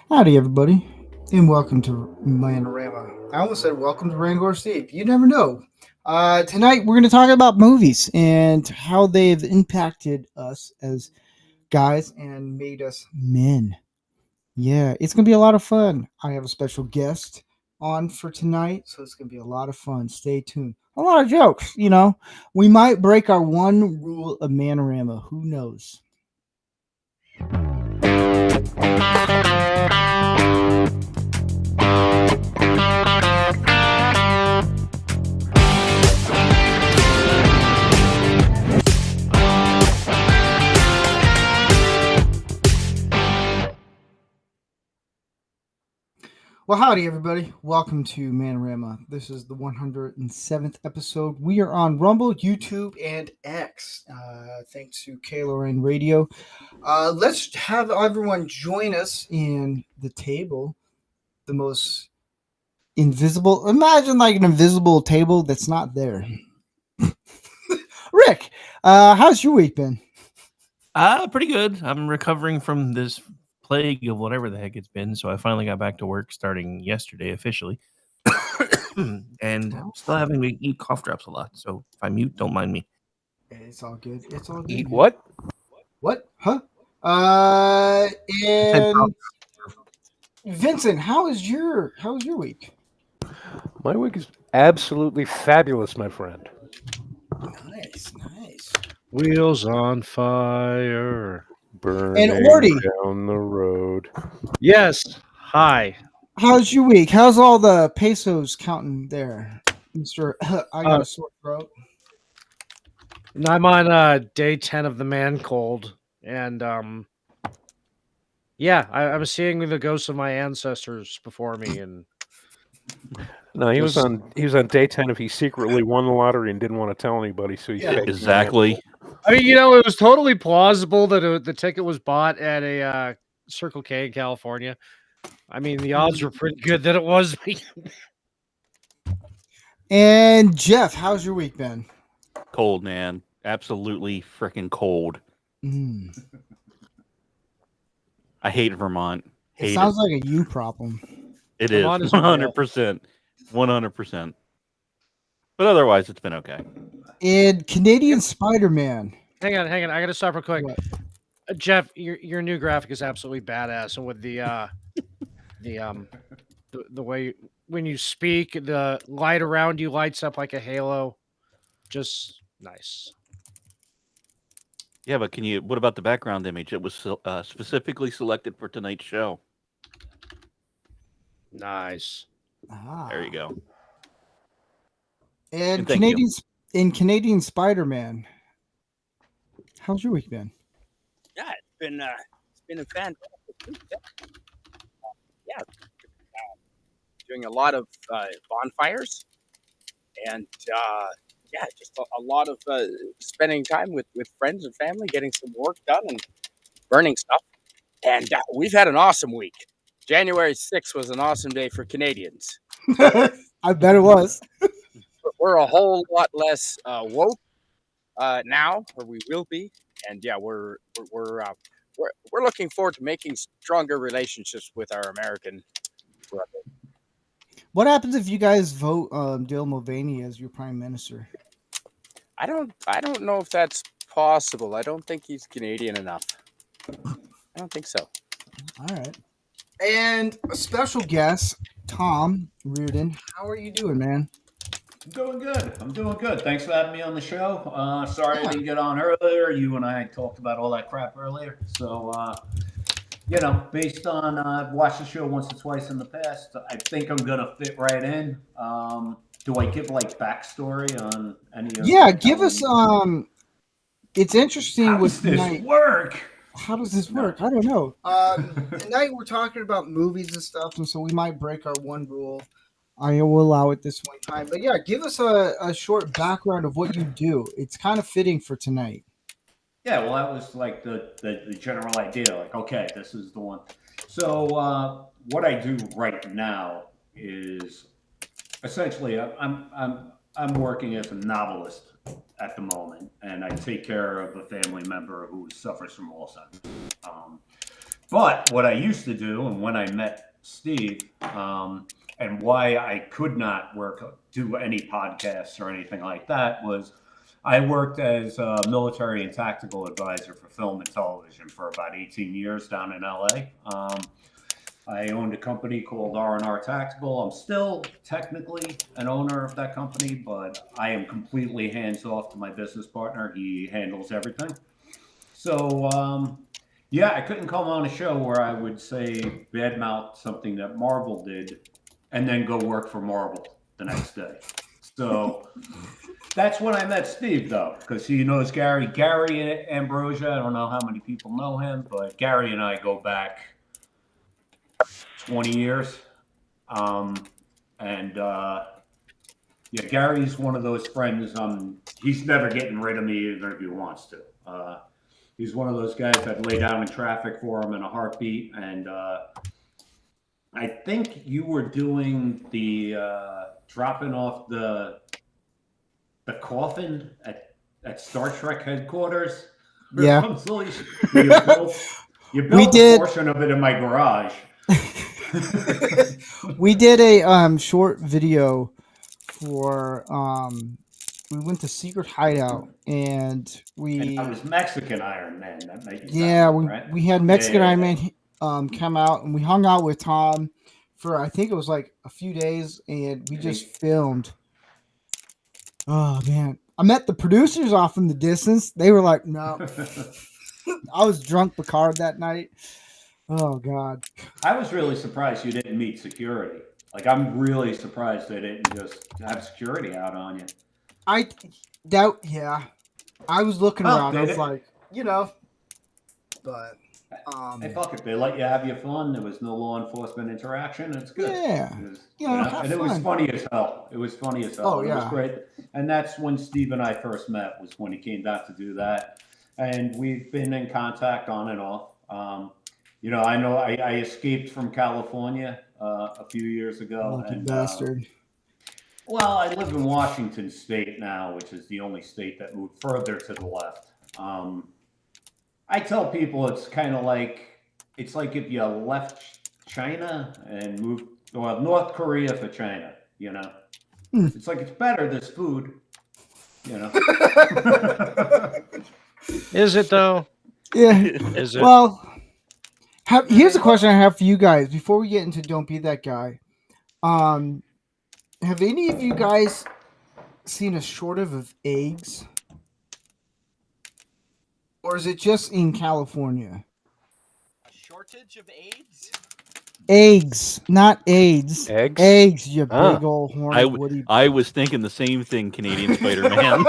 Howdy, everybody, and welcome to Man-O-Rama. I almost said welcome to rancorsteve. You never know. Tonight, we're going to talk about movies and how they've impacted us as guys and made us men. Yeah, it's going to be a lot of fun. I have a special guest on for tonight, so it's going to be a lot of fun. Stay tuned. A lot of jokes. We might break our one rule of Man-O-Rama. Who knows? Well, howdy, everybody. Welcome to Man-O-Rama. This is the 107th episode. We are on Rumble, YouTube, and X. Thanks to KLON Radio. Let's have everyone join us in the table. The most invisible. Imagine like an invisible table that's not there. Rick, how's your week been? Pretty good. I'm recovering from this plague of whatever the heck it's been. So I finally got back to work starting yesterday officially. And I'm still having to eat cough drops a lot. So if I mute, don't mind me. It's all good. It's all good. Eat what? What? Huh? And Vincent, how was your week? My week is absolutely fabulous, my friend. Nice. Wheels on fire, burning And Orty, down the road. Yes. Hi. how's your week? How's all the pesos counting there, Mister? I got a sore throat. And I'm on day 10 of the man cold, and yeah, I'm seeing the ghosts of my ancestors before me, and No, he was on day 10 if he secretly won the lottery and didn't want to tell anybody. So he faked Exactly. I mean, it was totally plausible that the ticket was bought at a Circle K in California. I mean, the odds were pretty good that it was me. And Jeff, how's your week been? Cold, man. Absolutely freaking cold. I hate Vermont. It sounds like a you problem. It is 100%. 100%. But otherwise, it's been okay. And Canadian Spider-Man. Hang on. I got to stop real quick. What? Jeff, your new graphic is absolutely badass, and with the way when you speak, the light around you lights up like a halo. Just nice. Yeah, but what about the background image? It was specifically selected for tonight's show. Nice. There you go. And thank you. Canadian Spider-Man. How's your week been? Yeah, it's been a fantastic week. Yeah, doing a lot of bonfires, and just a lot of spending time with friends and family, getting some work done, and burning stuff. And we've had an awesome week. January 6th was an awesome day for Canadians. I bet it was. We're a whole lot less woke now, or we will be, and yeah, we're looking forward to making stronger relationships with our American brother. What happens if you guys vote Dale Mulvaney as your prime minister? I don't know if that's possible. I don't think he's Canadian enough. I don't think so. All right. And a special guest, Tom Reardon. How are you doing, man? I'm doing good. Thanks for having me on the show. Sorry I didn't get on earlier. You and I talked about all that crap earlier. So, based on I've watched the show once or twice in the past, I think I'm gonna fit right in. Do I give like backstory on any of? Yeah, give us. It's interesting. How with does this tonight. work? How does this work? I don't know. Tonight we're talking about movies and stuff, and so we might break our one rule. I will allow it this one time. But yeah, give us a short background of what you do. It's kind of fitting for tonight. Yeah, well, that was like the general idea. Like, okay, this is the one. So what I do right now is essentially I'm working as a novelist at the moment, and I take care of a family member who suffers from Alzheimer's. But what I used to do, and when I met Steve, and why I could not do any podcasts or anything like that, was I worked as a military and tactical advisor for film and television for about 18 years down in LA. I owned a company called R&R Tactical. I'm still technically an owner of that company, but I am completely hands off to my business partner. He handles everything. So, yeah, I couldn't come on a show where I would say badmouth something that Marvel did and then go work for Marvel the next day. So that's when I met Steve, though, because he knows Gary. Gary Ambrosia, I don't know how many people know him, but Gary and I go back 20 years. Yeah, Gary's one of those friends. He's never getting rid of me even if he wants to. He's one of those guys that lay down in traffic for him in a heartbeat. And I think you were doing the dropping off the coffin at Star Trek headquarters. Yeah. You built a portion of it in my garage. We did a short video for we went to Secret Hideout and that was Mexican Iron Man. That made we had Mexican Iron Man come out, and we hung out with Tom for I think it was like a few days, and we just filmed. Oh man, I met the producers off in the distance. They were like, "No." I was drunk Picard that night. Oh God. I was really surprised you didn't meet security. Like, I'm really surprised they didn't just have security out on you. I was looking around. I was like, but hey, fuck it. They let you have your fun. There was no law enforcement interaction. It's good. Yeah. And it was funny as hell. It was funny as hell. Oh, yeah. It was great. And that's when Steve and I first met, was when he came down to do that. And we've been in contact on and off. I know I escaped from California a few years ago. Lucky bastard. Well, I live in Washington State now, which is the only state that moved further to the left. I tell people it's kind of like, it's like if you left China and moved, well, North Korea for China, It's like, it's better, this food, Is it though? Yeah. Is it? Well, here's a question I have for you guys before we get into Don't Be That Guy. Have any of you guys seen a shortage of eggs? Or is it just in California? A shortage of AIDS? Eggs, not AIDS. Eggs? Eggs, you big old horny woody. I was thinking the same thing, Canadian Spider-Man.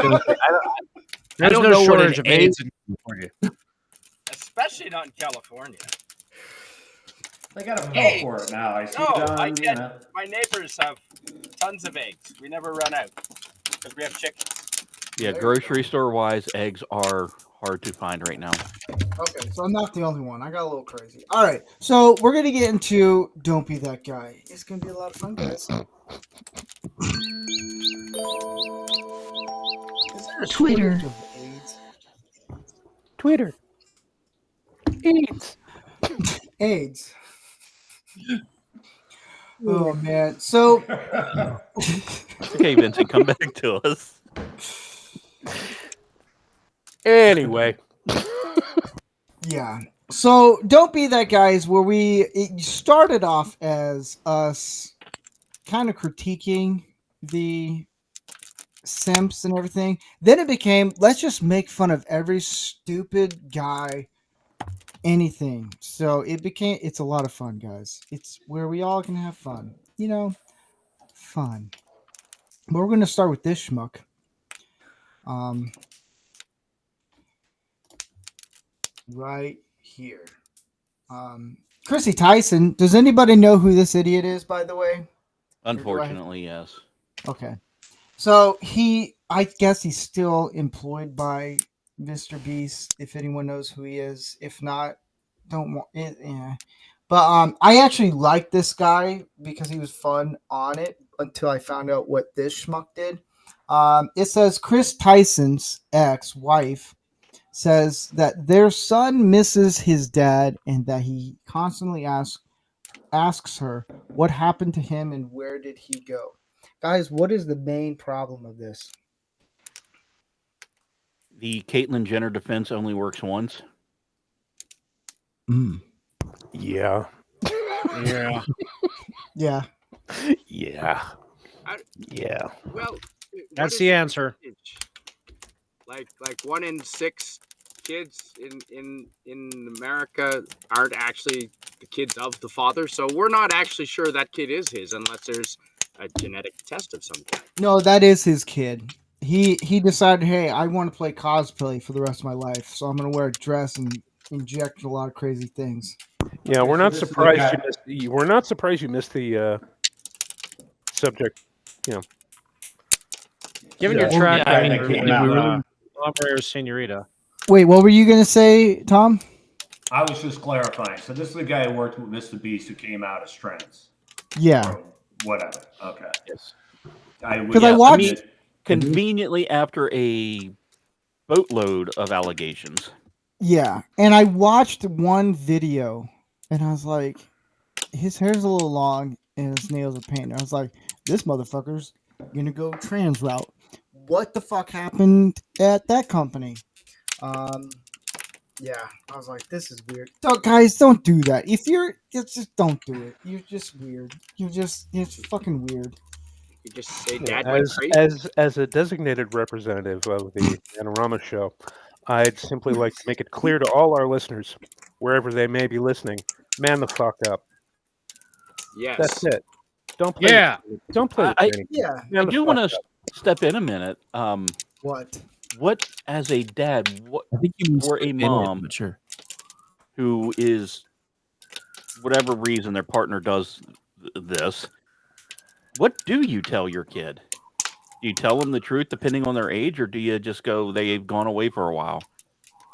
There's don't no know what shortage an of AIDS in California. Especially not in California. They got a pill for it now. I see my neighbors have tons of eggs. We never run out because we have chickens. Yeah, grocery store wise, eggs are hard to find right now. Okay, so I'm not the only one. I got a little crazy. All right, so we're going to get into Don't Be That Guy. It's going to be a lot of fun, guys. Is there a Twitter. shortage of AIDS? Twitter. AIDS. AIDS. Oh, man. So... Okay, Vincent, come back to us. Anyway. Yeah. So Don't Be That Guy is where it started off as us kind of critiquing the simps and everything. Then it became, let's just make fun of every stupid guy, anything. So it's a lot of fun, guys. It's where we all can have fun. Fun. But we're going to start with this schmuck. Right here. Chrissy Tyson. Does anybody know who this idiot is, by the way? Unfortunately, yes. Okay. So I guess he's still employed by Mr. Beast, if anyone knows who he is. If not, don't want it. Yeah. But I actually liked this guy because he was fun on it until I found out what this schmuck did. It says Chris Tyson's ex-wife says that their son misses his dad and that he constantly asks her what happened to him and where did he go. Guys, what is the main problem of this? The Caitlyn Jenner defense only works once. Yeah. Yeah. Yeah. Yeah. Yeah. Well, That's what the is answer. percentage? Like 1 in 6 kids in America aren't actually the kids of the father, so we're not actually sure that kid is his unless there's a genetic test of some kind. No, that is his kid. He decided, hey, I want to play cosplay for the rest of my life, so I'm going to wear a dress and inject a lot of crazy things. Yeah, Okay, we're so not this is the surprised guy- you missed. We're not surprised you missed the subject. Given Yeah. your track Yeah, I Yeah, mean, that record came with out. Hombre or Senorita. Wait, what were you going to say, Tom? I was just clarifying. So this is the guy who worked with Mr. Beast who came out as trans. Yeah. Or whatever. Okay. Yes. Because I watched... Conveniently after a boatload of allegations. Yeah, and I watched one video, and I was like, his hair's a little long, and his nails are painted. I was like, this motherfucker's gonna go trans route. What the fuck happened at that company? Yeah, I was like, this is weird. Guys, don't do that. If you're, just don't do it. You're just weird. It's fucking weird. You just say Yeah, dad went crazy. as a designated representative of the Man-O-Rama show, I'd simply like to make it clear to all our listeners, wherever they may be listening, man the fuck up. Yes. That's it. Don't play. Yeah. Don't play. I- Yeah. I do want to step in a minute. What? What, as a dad, what I think you or a mom but sure. who is, whatever reason their partner does this, what do you tell your kid? Do you tell them the truth depending on their age, or do you just go, they've gone away for a while?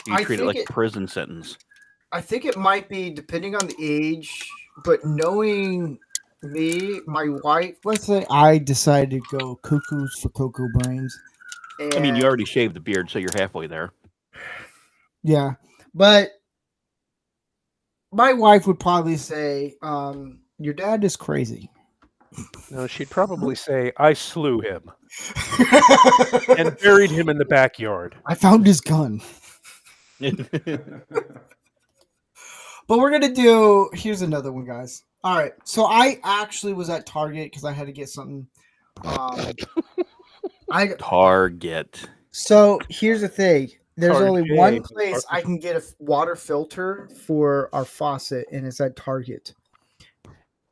Do you I treat it think like it- a prison sentence? I think it might be depending on the age, but knowing me, my wife, let's say I decided to go cuckoos for cocoa brains. I mean, you and- already shaved the beard, so you're halfway there. Yeah, but my wife would probably say, your dad is crazy. No, she'd probably say, "I slew him and buried him in the backyard." I found his gun. But we're going to do, here's another one, guys. All right, so I actually was at Target because I had to get something. Target. So here's the thing. There's only Target. one place I can get a water filter for our faucet, and it's at Target.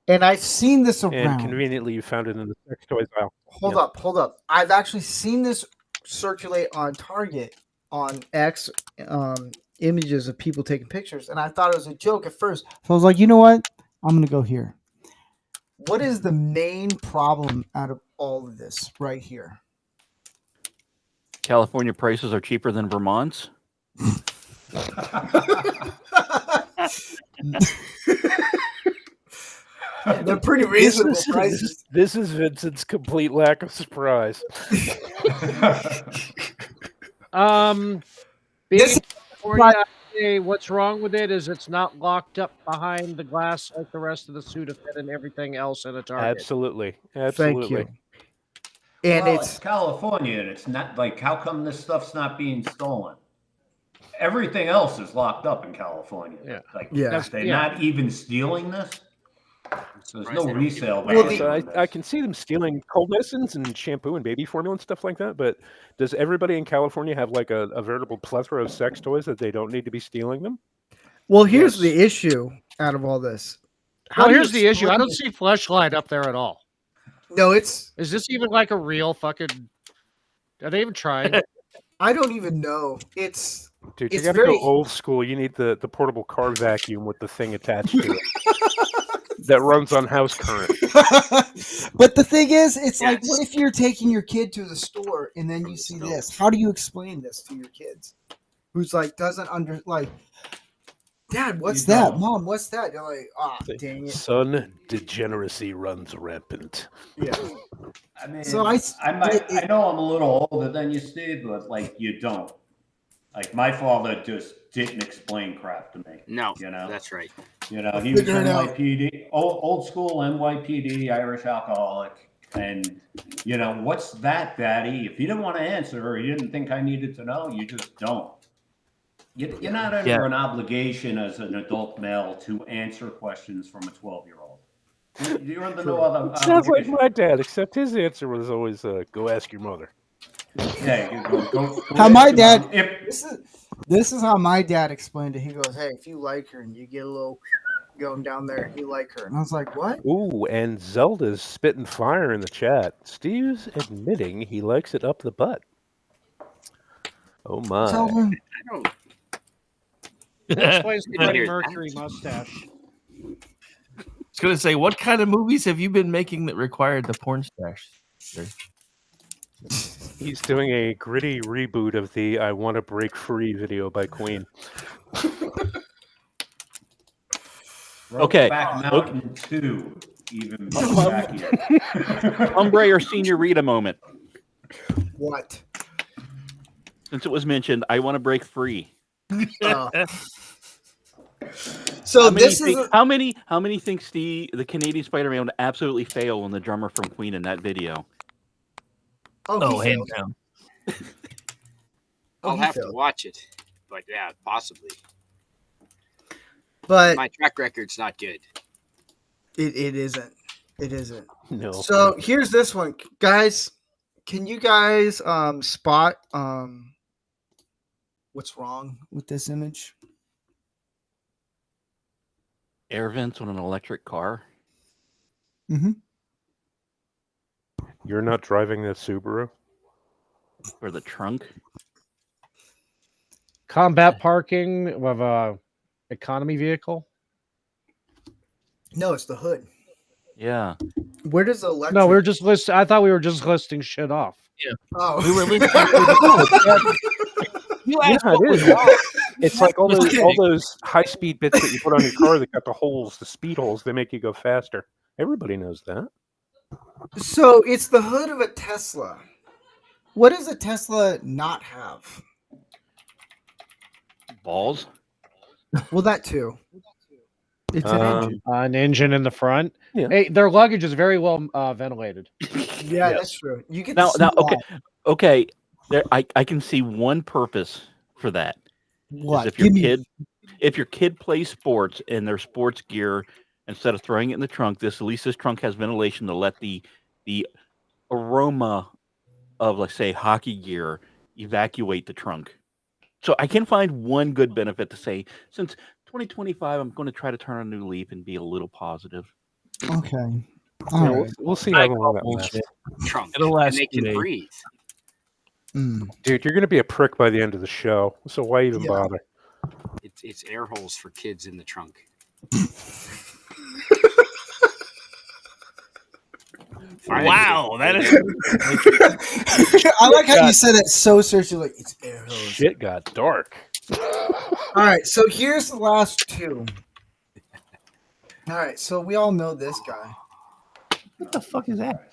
And I've seen this And around. conveniently, you found it in the sex toys aisle. Hold up. I've actually seen this circulate on Target on X, images of people taking pictures, and I thought it was a joke at first. So I was like, you know what? I'm gonna go here. What is the main problem out of all of this right here? California prices are cheaper than Vermont's. They're pretty reasonable prices. This is Vincent's complete lack of surprise. Being This- in California, I'd say what's wrong with it is it's not locked up behind the glass like the rest of the Sudafed and everything else in a Target. Absolutely. Thank you. And Well, it's California, and it's not like, how come this stuff's not being stolen? Everything else is locked up in California. Yeah. Like, Yeah. they're Yeah. not even stealing this. There's Surprised no they don't keep resale it. value. Well, So on I this. can see them stealing cold medicines and shampoo and baby formula and stuff like that, but does everybody in California have like a veritable plethora of sex toys that they don't need to be stealing them? well, here's Yes. the issue out of all this. Well, do you here's the issue. I explain don't it? see Fleshlight up there at all. No, it's Is this even like a real fucking? Are they even trying? I don't even know. It's Dude, you It's gotta very- go old school. You need the portable car vacuum with the thing attached to it that runs on house current. but the thing is, it's like, Yes. what if you're taking your kid to the store and then you see this? How do you explain this to your kids? Who's like doesn't Dad, what's You that? don't. Mom, what's that? You're like, ah, dang it. Son, degeneracy runs rampant. Yeah. I mean, So I know I'm a little older than you, Steve, but like, you don't. Like my father just didn't explain crap to me. No, You know, that's right. you know, I'll he was figure it out. NYPD, old school NYPD, Irish alcoholic. And, you know, what's that, Daddy? If you didn't want to answer or you didn't think I needed to know, you just don't. You're not under an obligation as an adult male to answer questions from a 12-year-old. You're under no other Sounds like obligation. my dad, except his answer was always, go ask your mother. Yeah, you go How ask my your dad- mom. If, This is how my dad explained it. He goes, "Hey, if you like her and you get a little going down there, you like her." And I was like, "What?" Ooh, and Zelda's spitting fire in the chat. Steve's admitting he likes it up the butt. Oh my. Zelda? I don't. That explains the I Freddie hear Mercury that. mustache. I was gonna say, what kind of movies have you been making that required the porn stash? Sure. He's doing a gritty reboot of the I Want to Break Free video by Queen. Okay. Back Mountain 2, even backier. Umbre or Senorita moment. What? Since it was mentioned, I want to break free. Oh. So this is how many think Steve, the Canadian Spider-Man, would absolutely fail when the drummer from Queen in that video? Oh, he hands failed. down. I'll he have to failed. watch it, but yeah, possibly. But My track record's not good. it isn't. It isn't. No. So here's this one, guys. Can you guys spot what's wrong with this image? Air vents on an electric car. Mm-hmm. You're not driving the Subaru? Or the trunk. Combat parking of a economy vehicle. No, it's the hood. Yeah. Where does the electric? No, we were just listing. I thought we were just listing shit off. Oh, We were listening. You Yeah, asked what it was is. wrong. It's like all those Okay. high-speed bits that you put on your car that got the holes, the speed holes, they make you go faster. Everybody knows that. So it's the hood of a Tesla. What does a Tesla not have? Balls. Well, that too. It's an engine. An engine in the front. Yeah. Hey, their luggage is very well ventilated. Yeah, that's true. You get Now, to okay. There, I can see one purpose for that. What? Is if your kid plays sports and their sports gear, instead of throwing it in the trunk, at least this trunk has ventilation to let the aroma of, let's say, hockey gear evacuate the trunk. So I can find one good benefit to say, since 2025, I'm going to try to turn a new leaf and be a little positive. Okay. Yeah, All right. we'll see how long that lasts. Bullshit. Trunk. It'll last and they 2 can days. breathe. Dude, you're going to be a prick by the end of the show, so why even Yeah. bother? It's air holes for kids in the trunk. Wow, that is. I like how you said it so seriously, like it's air hose. Shit got dark. All right, so here's the last two. All right, so we all know this guy. What the fuck is that?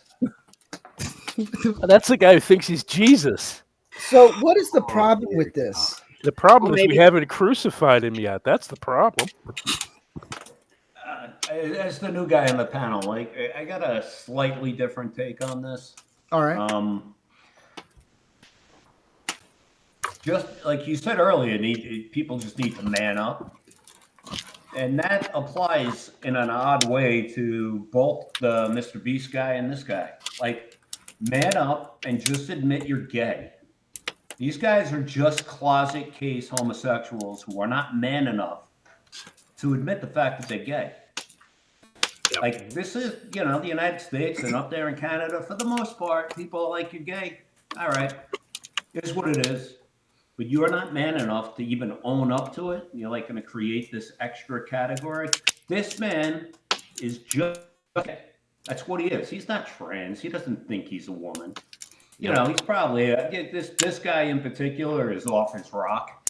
That's the guy who thinks he's Jesus. So what is the problem with this? The problem Well, is we maybe- haven't crucified him yet. That's the problem. As the new guy on the panel, like I got a slightly different take on this. All right. Just like you said earlier, people just need to man up. And that applies in an odd way to both the Mr. Beast guy and this guy. Like, man up and just admit you're gay. These guys are just closet case homosexuals who are not man enough to admit the fact that they're gay. Yep. Like, this is, the United States and up there in Canada, for the most part, people are like, you're gay. All right. It is what it is. But you're not man enough to even own up to it. You're like going to create this extra category. This man is just gay. That's what he is. He's not trans. He doesn't think he's a woman. He's probably this guy in particular is off his rock.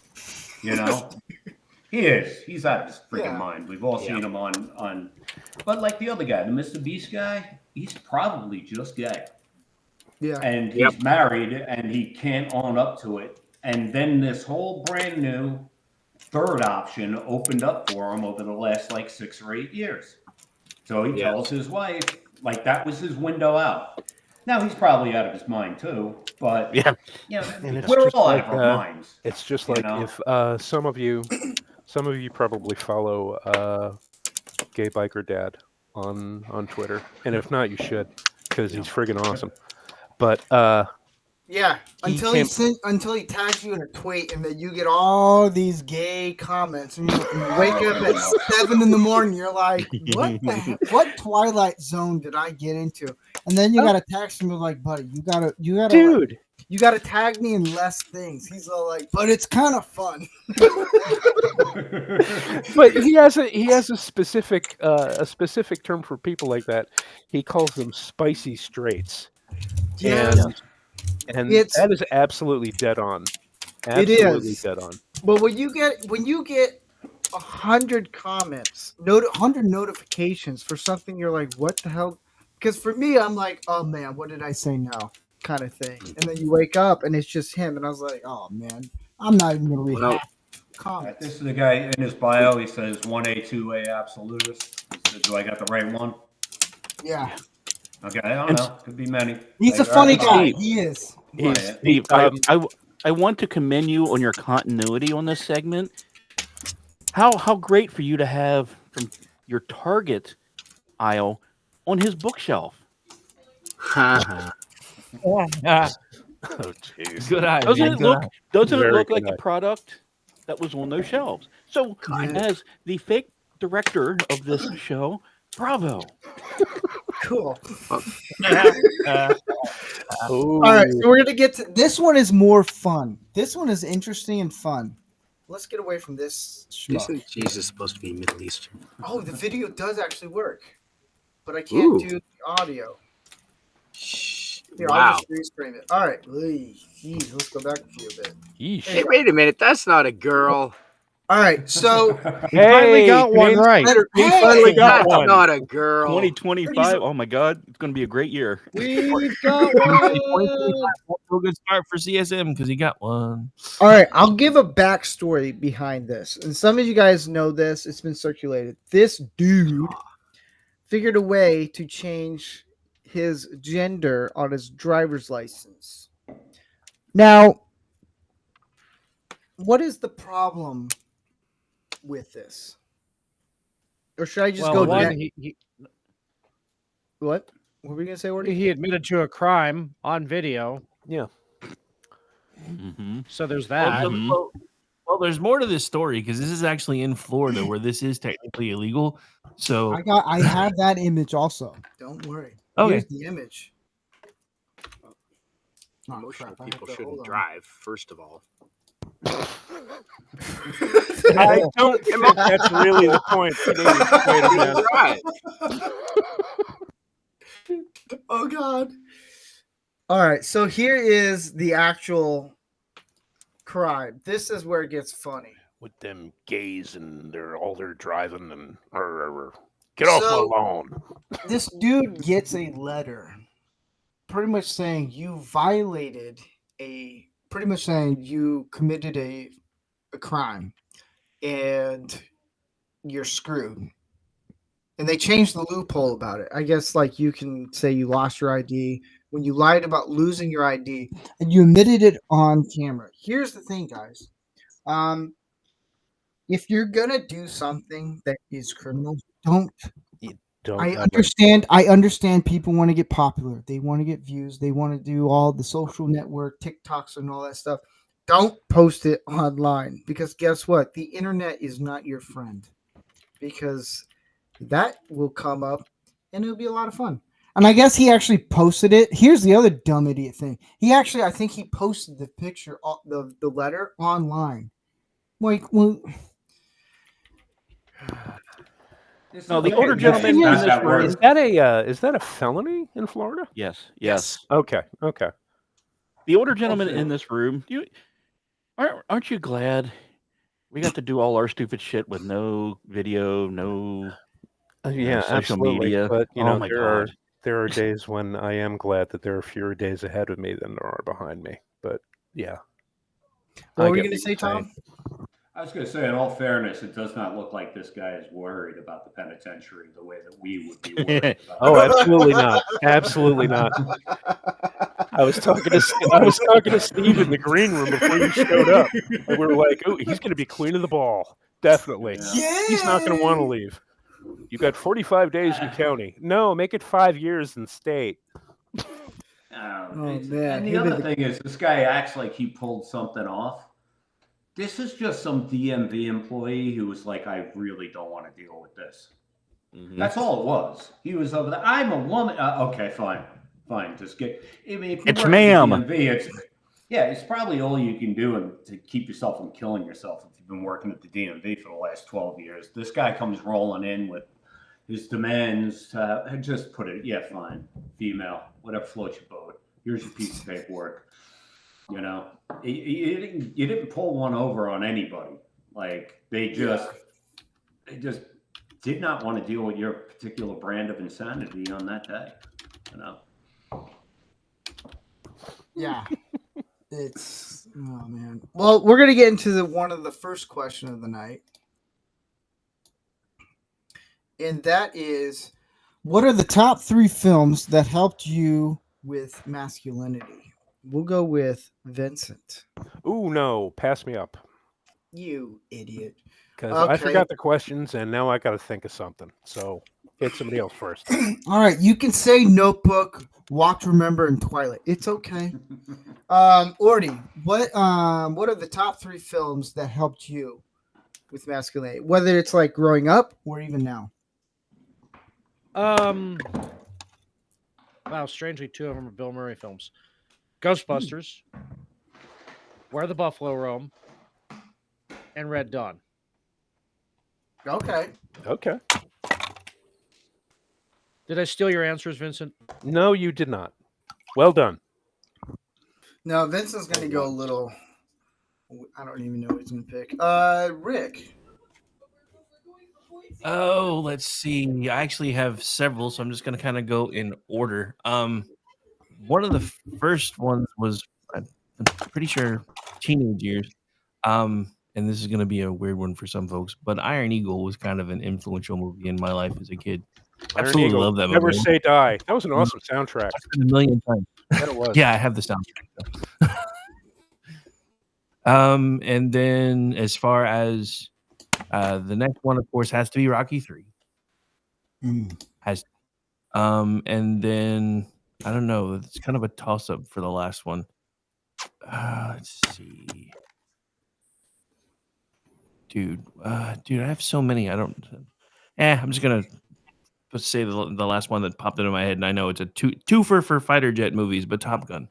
He is. He's out of his freaking mind. We've all seen him on. But like the other guy, the Mr. Beast guy, he's probably just gay. Yeah. And he's married and he can't own up to it. And then this whole brand new third option opened up for him over the last like 6 or 8 years. So he tells his wife, like, that was his window out. Now he's probably out of his mind too, but Yeah. you know, And it's we're just all like, out of our minds. It's just you like know? if some of you probably follow Gay Biker Dad on Twitter, and if not, you should, because he's friggin' awesome. But Yeah, until he tags you in a tweet, and then you get all these gay comments, and you wake up at 7 in the morning. You're like, "What the heck? What Twilight Zone did I get into?" And then you gotta text him like, "Buddy, you gotta, dude, like, you gotta tag me in less things." He's all like, "But it's kind of fun." but he has a specific term for people like that. He calls them spicy straights. Yes. And It's- that is absolutely dead on. It Absolutely is. dead on. But when you get 100 comments, 100 notifications for something, you're like, "What the hell?" Because for me, I'm like, "Oh man, what did I say now?" kind of thing. And then you wake up and it's just him, and I was like, "Oh man, I'm not even gonna read half comments." This is the guy in his bio. He says 1A, 2A absolutist. He says, do I got the right one? Yeah, Okay, I don't know. Could be many. he's a Like, funny all guy. He is. Steve, I want to commend you on your continuity on this segment. How great for you to have from your Target aisle on his bookshelf. Oh jeez. Good idea. Doesn't it look Very like good the product that was on those shelves? So, as the fake director of this show, bravo. Cool. Oh. All right, so we're gonna get to this one. Is more fun. This one is interesting and fun. Let's get away from this schmuck. Isn't Jesus supposed to be Middle Eastern? Oh, the video does actually work, but I can't do the audio. Here, I'll just restream it. All right, jeez, let's go back a few bit. Hey, wait a minute. That's not a girl. All right, so finally got one right. Hey, finally got That's one. not a girl. 2025. Oh my God, it's going to be a great year. We've got one. A good start for CSM because he got one. all right, I'll give a backstory behind this, and some of you guys know this. It's been circulated. This dude figured a way to change his gender on his driver's license. Now, what is the problem with this? Or should I just go one, next? What were we gonna say, Wardy? he admitted to a crime on video, Yeah. Mm-hmm. so there's that. Well, there's more to this story because this is actually in Florida where this is technically illegal. So I have that image also. Don't worry. Okay. Here's the image. Oh, Emotional crap, I have people to- hold shouldn't on. drive, first of all. I don't think that's really the point. Wait a minute. Drive. Oh God. All right, so here is the actual crime. This is where it gets funny. With them gays and they're driving and get off So- my lawn. This dude gets a letter pretty much saying you violated pretty much saying you committed a crime and you're screwed. And they changed the loophole about it. I guess like you can say you lost your ID when you lied about losing your ID and you admitted it on camera. Here's the thing, guys. If you're gonna do something that is criminal, don't. I understand people want to get popular. They want to get views. They want to do all the social network, TikToks and all that stuff. Don't post it online because guess what? The internet is not your friend because that will come up and it'll be a lot of fun. And I guess he actually posted it. Here's the other dumb idiot thing. I think he posted the picture, the letter online. Like, well, No, the older gentleman in That's this that room. word. Is that a felony in Florida? Yes. Okay. The older gentleman in this room. Aren't you glad we got to do all our stupid shit with no video, no Yeah, social absolutely. media? But you Oh know, my there God. are days when I am glad that there are fewer days ahead of me than there are behind me. But yeah. What I were you get going to say, what you're saying. Tom? I was going to say, in all fairness, it does not look like this guy is worried about the penitentiary the way that we would be worried about. Oh, absolutely not. Absolutely not. I was talking to Steve in the green room before you showed up, and we were like, "Oh, he's going to be queen of the ball, definitely. Yeah. He's not going to want to leave. You got 45 days in county. No, make it 5 years in state." Oh, And man. the other thing is, this guy acts like he pulled something off. This is just some DMV employee who was like, I really don't want to deal with this. Mhm. That's all it was. He was over there. I'm a woman. Okay, fine. Just get. I mean, if you It's work ma'am. at the DMV, it's probably all you can do to keep yourself from killing yourself if you've been working at the DMV for the last 12 years. This guy comes rolling in with his demands to just put it, yeah, fine, female, whatever floats your boat. Here's your piece of paperwork. You know, you didn't pull one over on anybody. Like they just did not want to deal with your particular brand of insanity on that day. You know. Yeah. It's oh man. Well, we're gonna get into one of the first question of the night. And that is, what are the top 3 films that helped you with masculinity? We'll go with Vincent. Ooh, no, pass me up. You idiot. Because I Okay. forgot the questions, and now I got to think of something. So hit somebody else first. All right, you can say Notebook, Walk to Remember, and Twilight. It's okay. Ordy, what are the top 3 films that helped you with masculinity? Whether it's like growing up or even now. Wow, strangely, 2 of them are Bill Murray films. Ghostbusters, Where the Buffalo Roam, and Red Dawn. Okay. Okay. Did I steal your answers, Vincent? No, you did not. Well done. No, Vincent's gonna go a little. I don't even know what he's gonna pick. Rick. Oh, let's see. I actually have several, so I'm just gonna kind of go in order. One of the first ones was I'm pretty sure teenage years. And this is gonna be a weird one for some folks, but Iron Eagle was kind of an influential movie in my life as a kid. Iron Absolutely Eagle, love that Never movie. Say Die. That was an awesome soundtrack. I've heard it a million times. That it was. Yeah, I have the soundtrack. And then as far as the next one, of course, has to be Rocky 3. And then I don't know. It's kind of a toss up for the last one. Let's see, dude. I have so many. I don't. I'm just gonna say the last one that popped into my head, and I know it's a twofer for fighter jet movies, but Top Gun.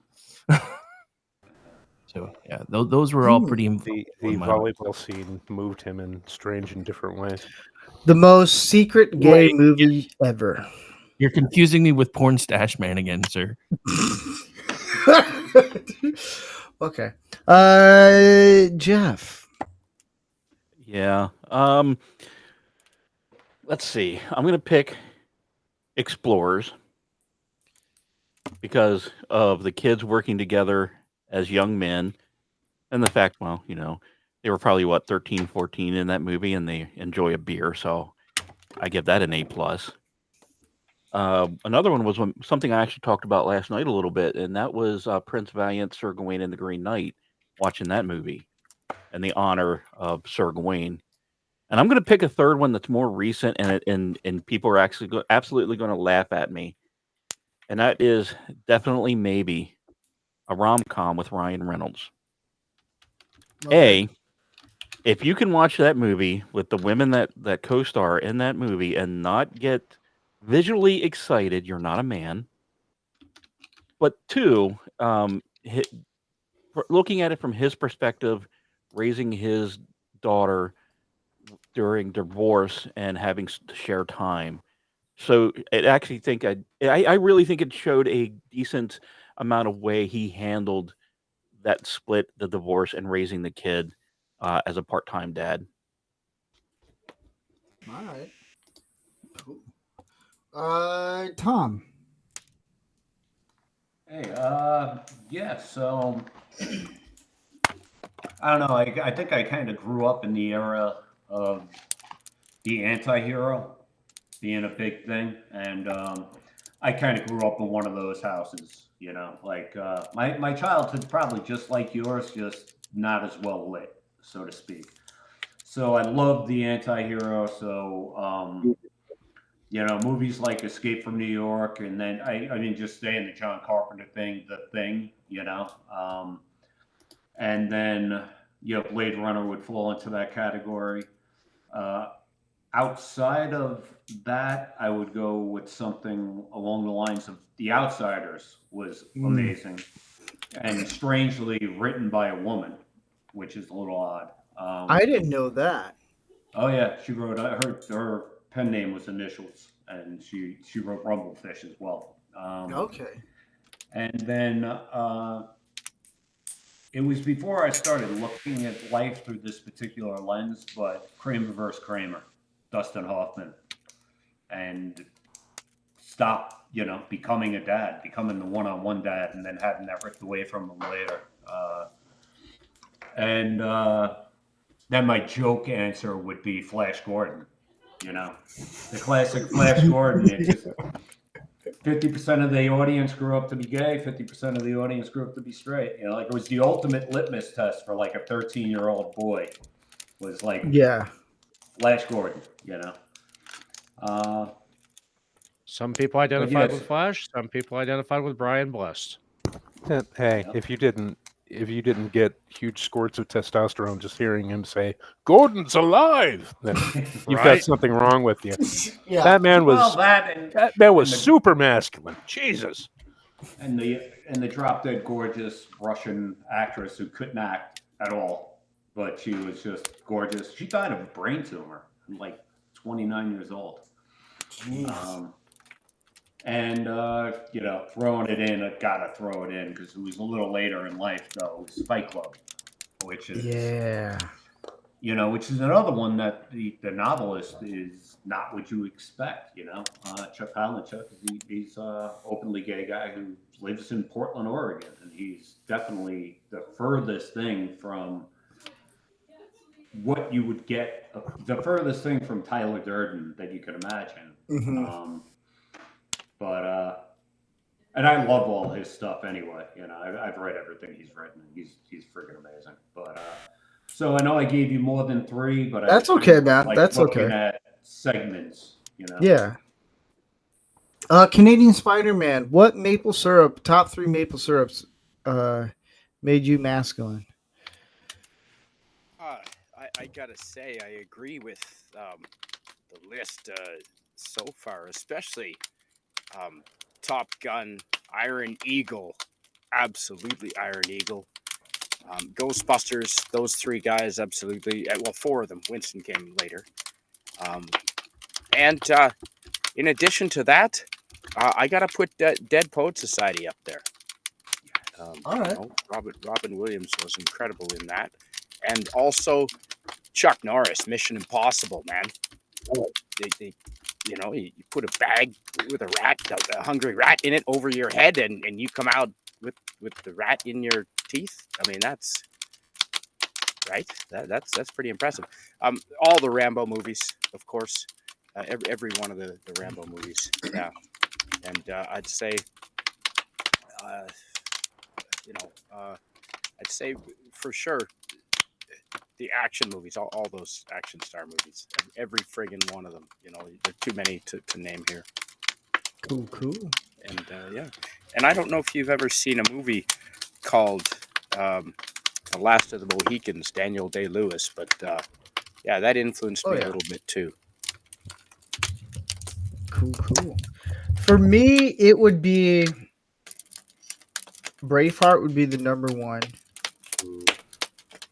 So yeah, those were all pretty. The volleyball scene moved him in strange and different ways. The most secret gay movie ever. You're confusing me with Porn Stash Man again, sir. Okay. Jeff. Yeah. Let's see. I'm going to pick Explorers because of the kids working together as young men and the fact, well, they were probably 13, 14 in that movie and they enjoy a beer. So I give that an A+. Another one was something I actually talked about last night a little bit, and that was Prince Valiant, Sir Gawain and the Green Knight, watching that movie and the honor of Sir Gawain. And I'm going to pick a third one that's more recent, and people are actually absolutely going to laugh at me. And that is definitely maybe a rom-com with Ryan Reynolds. Okay. If you can watch that movie with the women that co-star in that movie and not get visually excited, you're not a man. But 2, looking at it from his perspective, raising his daughter during divorce and having to share time. So I really think it showed a decent amount of way he handled that split, the divorce, and raising the kid as a part-time dad. All right. Cool. Tom. Hey, yeah, so I don't know. I think I kind of grew up in the era of the anti-hero being a big thing, and I kind of grew up in one of those houses. You know, like my childhood's probably just like yours, just not as well lit, so to speak. So I love the anti-hero. So you know, movies like Escape from New York, and then I mean, just saying the John Carpenter thing, The Thing, you know, and then you know, Blade Runner would fall into that category. Uh, Outside of that, I would go with something along the lines of The Outsiders was amazing, and strangely written by a woman, which is a little odd. I didn't know that. Oh yeah, she wrote her pen name was Initials, and she wrote Rumblefish as well. Okay. And then it was before I started looking at life through this particular lens, but Kramer versus Kramer, Dustin Hoffman, and stop, you know, becoming a dad, becoming the one-on-one dad, and then having that ripped away from him later. And then my joke answer would be Flash Gordon, you know, the classic Flash Gordon. It just 50% of the audience grew up to be gay, 50% of the audience grew up to be straight. You know, like it was the ultimate litmus test for like a 13-year-old boy. Was like Yeah. Flash Gordon, you know. Some people identified yes. with Flash. Some people identified with Brian Blessed. Hey, Yeah. if you didn't get huge squirts of testosterone just hearing him say Gordon's alive, then you've got Right. something wrong with you. Yeah. That man was Well, that that was and the- super masculine. Jesus. and the drop dead gorgeous Russian actress who couldn't act at all, but she was just gorgeous. She died of a brain tumor, like 29 years old. Jeez. And you know, throwing it in, I gotta throw it in because it was a little later in life though. It was Fight Club, which is Yeah. you know, which is another one that the novelist is not what you expect. You know, Chuck Palahniuk, he's a openly gay guy who lives in Portland, Oregon, and he's definitely the furthest thing from what you would get, the furthest thing from Tyler Durden that you could imagine. Mhm. And I love all his stuff anyway. You know, I've read everything he's written. He's freaking amazing. But so I know I gave you more than 3, but That's I okay, man. like That's looking okay. at segments. You know. Yeah. Canadian Spider-Man. What maple syrup? Top 3 maple syrups made you masculine? I gotta say, I agree with the list so far, especially Top Gun, Iron Eagle, absolutely Iron Eagle, Ghostbusters. Those 3 guys, absolutely. Well, 4 of them. Winston came later, and in addition to that, I gotta put Dead Poet Society up there. All right. You know, Robin Williams was incredible in that, and also Chuck Norris, Mission Impossible, man. They you know, you put a bag with a rat, a hungry rat in it over your head, and you come out with the rat in your teeth. I mean, that's right. That's pretty impressive. All the Rambo movies, of course, every one of the Rambo movies. Yeah, and I'd say, you know, I'd say for sure the action movies, all those action star movies, every friggin' one of them. You know, there are too many to name here. Cool. And yeah, and I don't know if you've ever seen a movie called The Last of the Mohicans, Daniel Day-Lewis, but yeah, that influenced me a little bit too. Cool. For me, it would be Braveheart would be the number 1.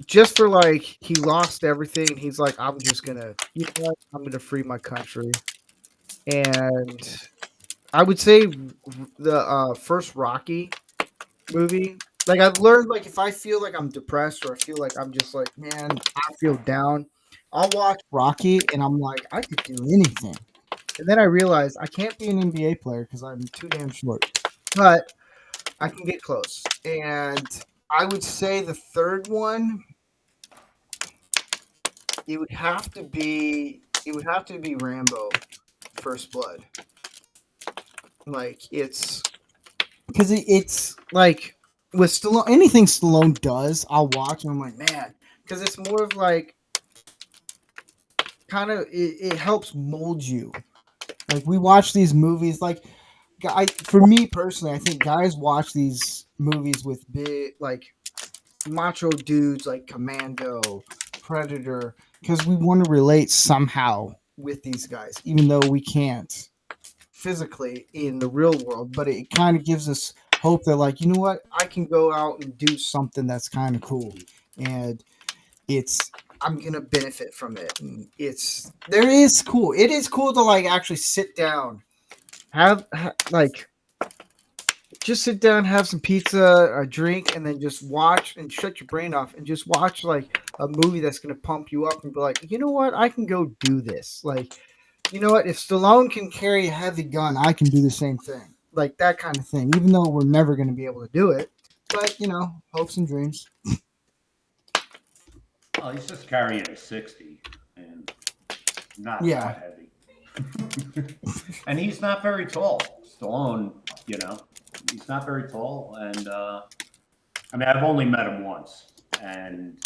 Just for like he lost everything. He's like, I'm just gonna, you know what? I'm gonna free my country. And I would say the first Rocky movie. Like I've learned, like if I feel like I'm depressed or I feel like I'm just like, man, I feel down, I'll watch Rocky and I'm like, I could do anything. And then I realize I can't be an NBA player because I'm too damn short. But I can get close. And I would say the third one it would have to be Rambo, First Blood. Like it's because it's like with Stallone, anything Stallone does, I'll watch and I'm like, man, because it's more of like kind of it helps mold you. Like we watch these movies, like for me personally, I think guys watch these movies with big like macho dudes like Commando, Predator, because we want to relate somehow with these guys, even though we can't physically in the real world. But it kind of gives us hope that, like, you know what, I can go out and do something that's kind of cool, and I'm gonna benefit from it. And it is cool. It is cool to like actually sit down, like just sit down, have some pizza, a drink, and then just watch and shut your brain off and just watch like a movie that's gonna pump you up and be like, you know what, I can go do this. Like, you know what, if Stallone can carry a heavy gun, I can do the same thing. Like that kind of thing. Even though we're never gonna be able to do it, but you know, hopes and dreams. Oh, he's just carrying a 60 and not Yeah. that heavy. And he's not very tall. Stallone, you know, he's not very tall. And I mean, I've only met him once and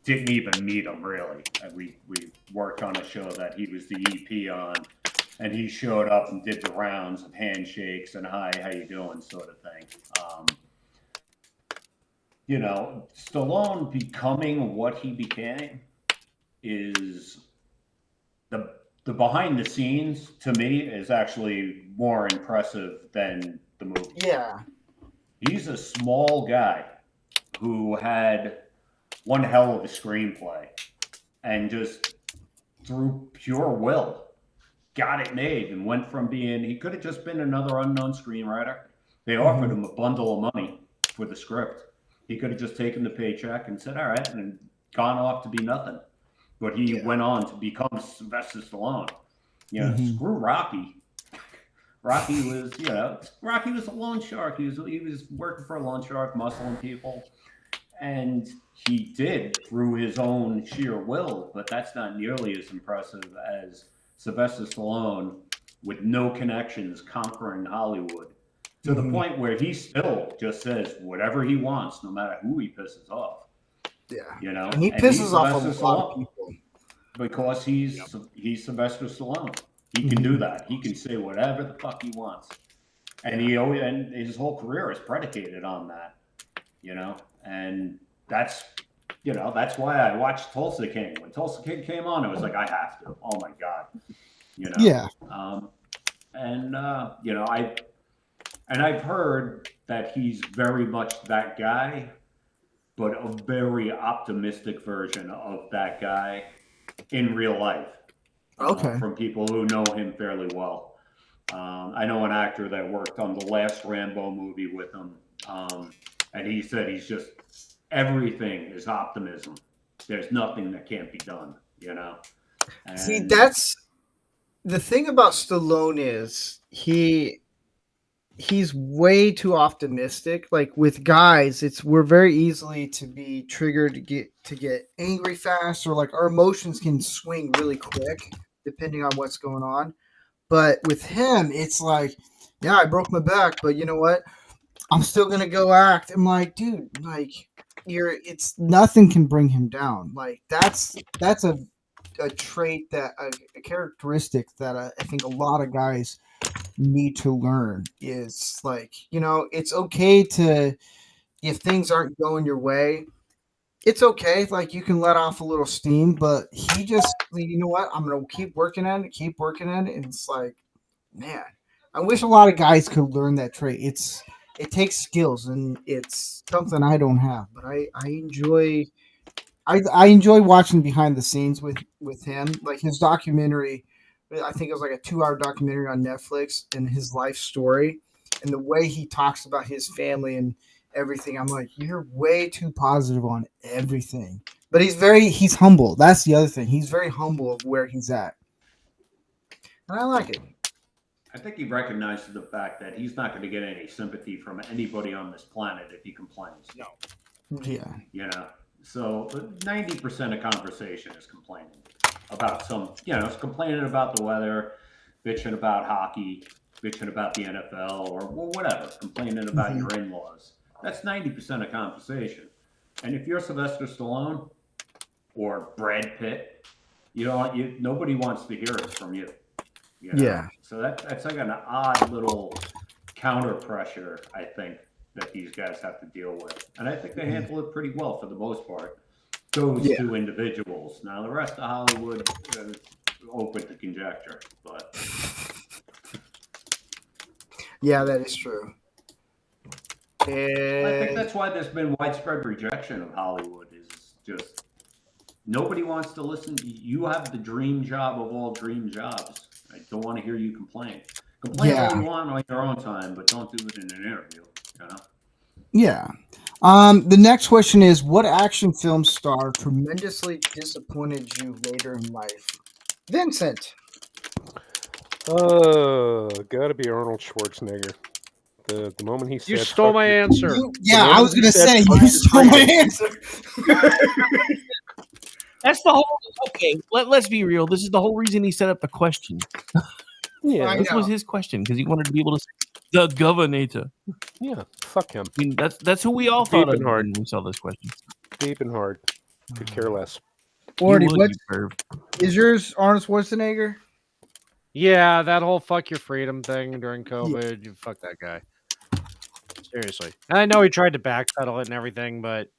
didn't even meet him really. We worked on a show that he was the EP on, and he showed up and did the rounds of handshakes and hi, how you doing, sort of thing. You know, Stallone becoming what he became is the behind the scenes to me is actually more impressive than the movie. Yeah. He's a small guy who had one hell of a screenplay and just through pure will got it made and went from being, he could have just been another unknown screenwriter. They offered him a bundle of money for the script. He could have just taken the paycheck and said, all right, and gone off to be nothing. But he went on to become Sylvester Stallone. You know, screw Rocky. Rocky was, you know, Rocky was a loan shark. He was working for a loan shark, muscling people. And he did through his own sheer will, but that's not nearly as impressive as Sylvester Stallone with no connections conquering Hollywood. To the point where he still just says whatever he wants, no matter who he pisses off. Yeah, you know, and he pisses off a lot of people because he's Sylvester Stallone. He can do that. He can say whatever the fuck he wants, and and his whole career is predicated on that. You know, and that's why I watched Tulsa King. When Tulsa King came on, it was like I have to. Oh my god, you know. Yeah. You know, I've heard that he's very much that guy, but a very optimistic version of that guy in real life. Okay. From people who know him fairly well. I know an actor that worked on the last Rambo movie with him, and he said he's just, everything is optimism. There's nothing that can't be done, you know? And see, that's the thing about Stallone is he's way too optimistic. Like with guys, we're very easily to be triggered to get angry fast, or like our emotions can swing really quick depending on what's going on. But with him, it's like, yeah, I broke my back, but you know what? I'm still gonna go act. I'm like, dude, like it's nothing can bring him down. Like that's a trait that a characteristic that I think a lot of guys need to learn is, like, you know, it's okay to, if things aren't going your way, it's okay, like you can let off a little steam, but he just, you know what, I'm gonna keep working at it, and it's like, man, I wish a lot of guys could learn that trait. It takes skills, and it's something I don't have, but I enjoy watching behind the scenes with him, like his documentary. I think it was like a 2-hour documentary on Netflix, and his life story and the way he talks about his family and everything. I'm like, you're way too positive on everything. But he's humble. That's the other thing. He's very humble of where he's at. And I like it. I think he recognizes the fact that he's not going to get any sympathy from anybody on this planet if he complains. No. Yeah. You know, So 90% of conversation is complaining about it's complaining about the weather, bitching about hockey, bitching about the NFL, or whatever, complaining about your in-laws. That's 90% of conversation. And if you're Sylvester Stallone or Brad Pitt, nobody wants to hear it from you. Yeah. So that's like an odd little counter pressure, I think, that these guys have to deal with. And I think they handle it pretty well for the most part. Those two individuals. Now, the rest of Hollywood is open to conjecture. But Yeah, that is true. I think that's why there's been widespread rejection of Hollywood, is just nobody wants to listen. You have the dream job of all dream jobs. I don't want to hear you complain. Complain all you want on your own time, but don't do it in an interview. Yeah. The next question is, what action film star tremendously disappointed you later in life? Vincent. Gotta be Arnold Schwarzenegger. The moment he said, You stole "Fuck my you," answer. I was going to say, you stole my answer. That's the whole. Okay, let's be real. This is the whole reason he set up the question. Yeah, This was his question because he wanted to be able to say the governor. yeah, fuck him. I mean, that's who we all Deep thought and of hard. when we saw this question. Deep and hard. Could care less. Wardy, You would, you perv. is yours Arnold Schwarzenegger? Yeah, that whole fuck your freedom thing during COVID. You fuck that guy. Seriously. And I know he tried to backpedal it and everything, but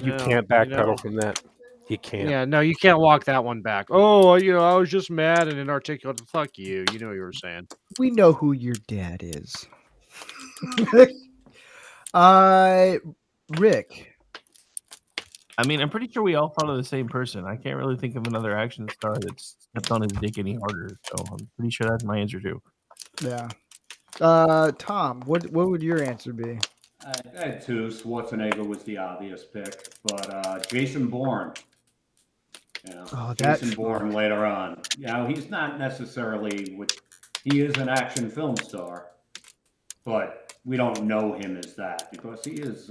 You can't backpedal from that. You can't. Yeah, no, you can't walk that one back. Oh, I was just mad and inarticulate. Fuck you. You know what you were saying. We know who your dad is. Rick. I mean, I'm pretty sure we all thought of the same person. I can't really think of another action star that's stepped on his dick any harder. So I'm pretty sure that's my answer too. Yeah. Tom, what would your answer be? I had two. Schwarzenegger was the obvious pick, but Jason Bourne. Jason Bourne later on. He's not necessarily he is an action film star, but we don't know him as that because he is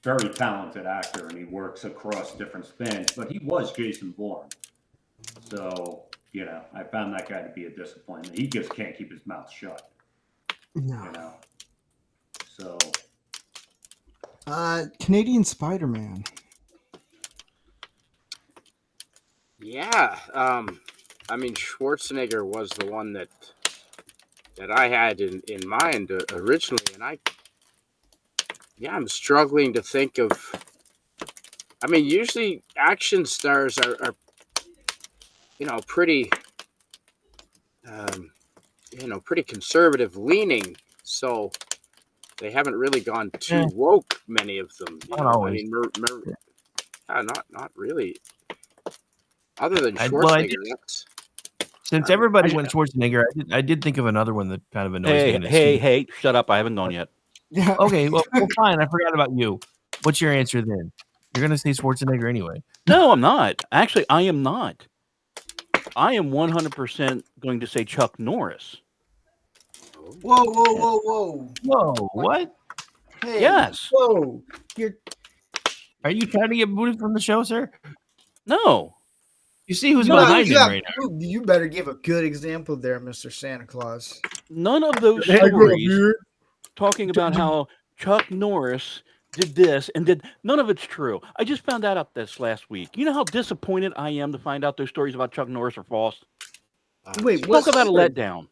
very talented actor and he works across different spans. But he was Jason Bourne, so I found that guy to be a disappointment. He just can't keep his mouth shut. No. So. Canadian Spider-Man. Yeah, I mean Schwarzenegger was the one that I had in mind originally, and I'm struggling to think of. I mean, usually action stars are pretty, pretty conservative leaning, so they haven't really gone too woke. Many of them, Not always. I mean, not really. Other than Schwarzenegger, since everybody went Schwarzenegger, I did think of another one that kind of annoys me. Hey, shut up. I haven't gone yet. Yeah. Okay, well, fine. I forgot about you. What's your answer then? You're going to say Schwarzenegger anyway. No, I'm not. Actually, I am not. I am 100% going to say Chuck Norris. Whoa. Whoa, what? Hey, Yes. Whoa. Are you trying to get booted from the show, sir? No. You see who's behind him right now. You better give a good example there, Mr. Santa Claus. None of those stories talking about how Chuck Norris did this and did none of it's true. I just found that out this last week. You know how disappointed I am to find out those stories about Chuck Norris are false? Wait, Talk about a letdown.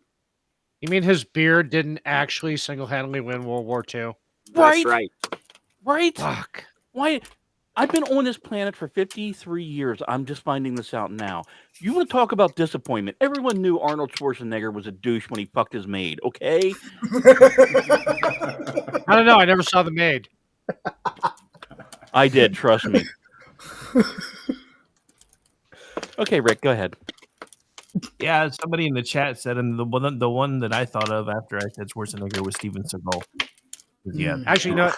You mean his beard didn't actually single-handedly win World War II? That's right. Right? Fuck. Why? I've been on this planet for 53 years. I'm just finding this out now. You want to talk about disappointment? Everyone knew Arnold Schwarzenegger was a douche when he fucked his maid, okay? I don't know. I never saw The Maid. I did, trust me. Okay, Rick, go ahead. Yeah, somebody in the chat said, and the one that I thought of after I said Schwarzenegger was Steven Seagal. Yeah, Actually, no,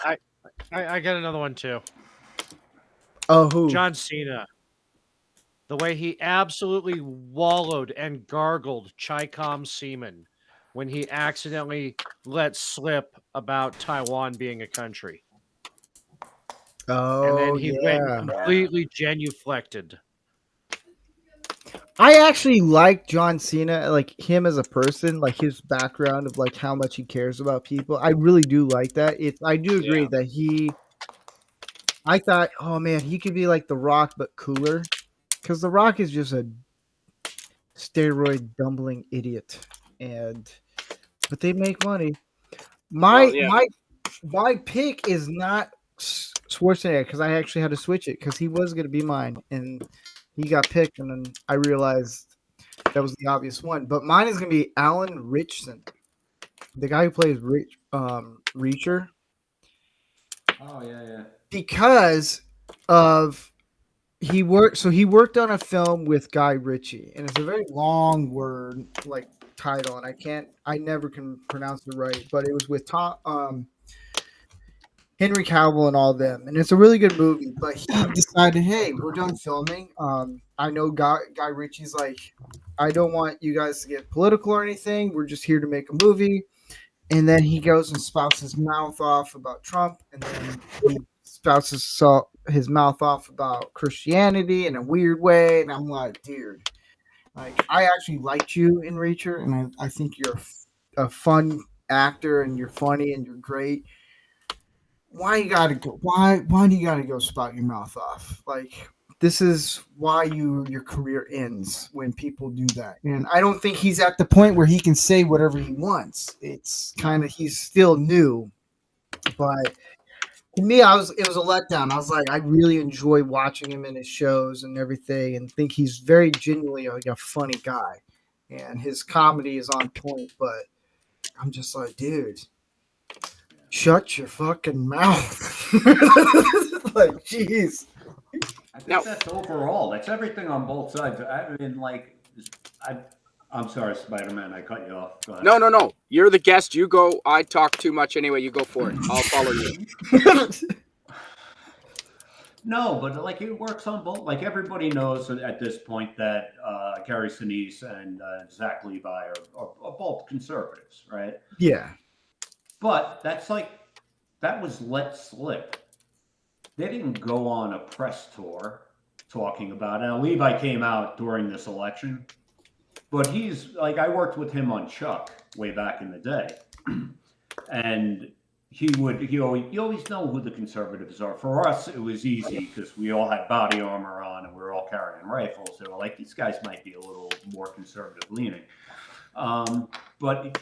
I got another one too. Oh, who? John Cena. The way he absolutely wallowed and gargled Chi-Com semen when he accidentally let slip about Taiwan being a country. and then Oh he went yeah. completely genuflected. I actually like John Cena, like him as a person, like his background of like how much he cares about people. I really do like that. I do agree that I thought, oh man, he could be like The Rock but cooler, because The Rock is just a steroid dumbling idiot, and but they make money. Well, My yeah. my pick is not Schwarzenegger, because I actually had to switch it because he was going to be mine, and he got picked, and then I realized that was the obvious one. But mine is going to be Alan Richson, the guy who plays Reacher, Oh yeah. because of he worked. So he worked on a film with Guy Ritchie, and it's a very long word like title, and I never can pronounce it right. But it was with Henry Cavill and all them, and it's a really good movie. But he decided, hey, we're done filming. I know Guy Ritchie's like, I don't want you guys to get political or anything. We're just here to make a movie. And then he goes and spouts his mouth off about Trump, and then he spouts his mouth off about Christianity in a weird way. And I'm like, dude, like I actually liked you in Reacher, and I think you're a fun actor, and you're funny, and you're great. Why you gotta go? Why do you gotta go spout your mouth off? Like this is why your career ends when people do that. And I don't think he's at the point where he can say whatever he wants. It's kind of he's still new, but to me, it was a letdown. I was like, I really enjoy watching him in his shows and everything, and think he's very genuinely like a funny guy, and his comedy is on point. But I'm just like, dude, shut your fucking mouth. Like, jeez. I think that's overall. That's everything on both sides. I mean, like, I'm sorry, Spider-Man. I cut you off. Go ahead. No. You're the guest. You go. I talk too much anyway. You go for it. I'll follow you. No, but like it works on both. Like everybody knows at this point that Gary Sinise and Zach Levi are both conservatives, right? Yeah. But that was let slip. They didn't go on a press tour talking about it. Now, Levi came out during this election, but he's like, I worked with him on Chuck way back in the day. And you always know who the conservatives are. For us, it was easy because we all had body armor on and we were all carrying rifles. So like, these guys might be a little more conservative leaning. But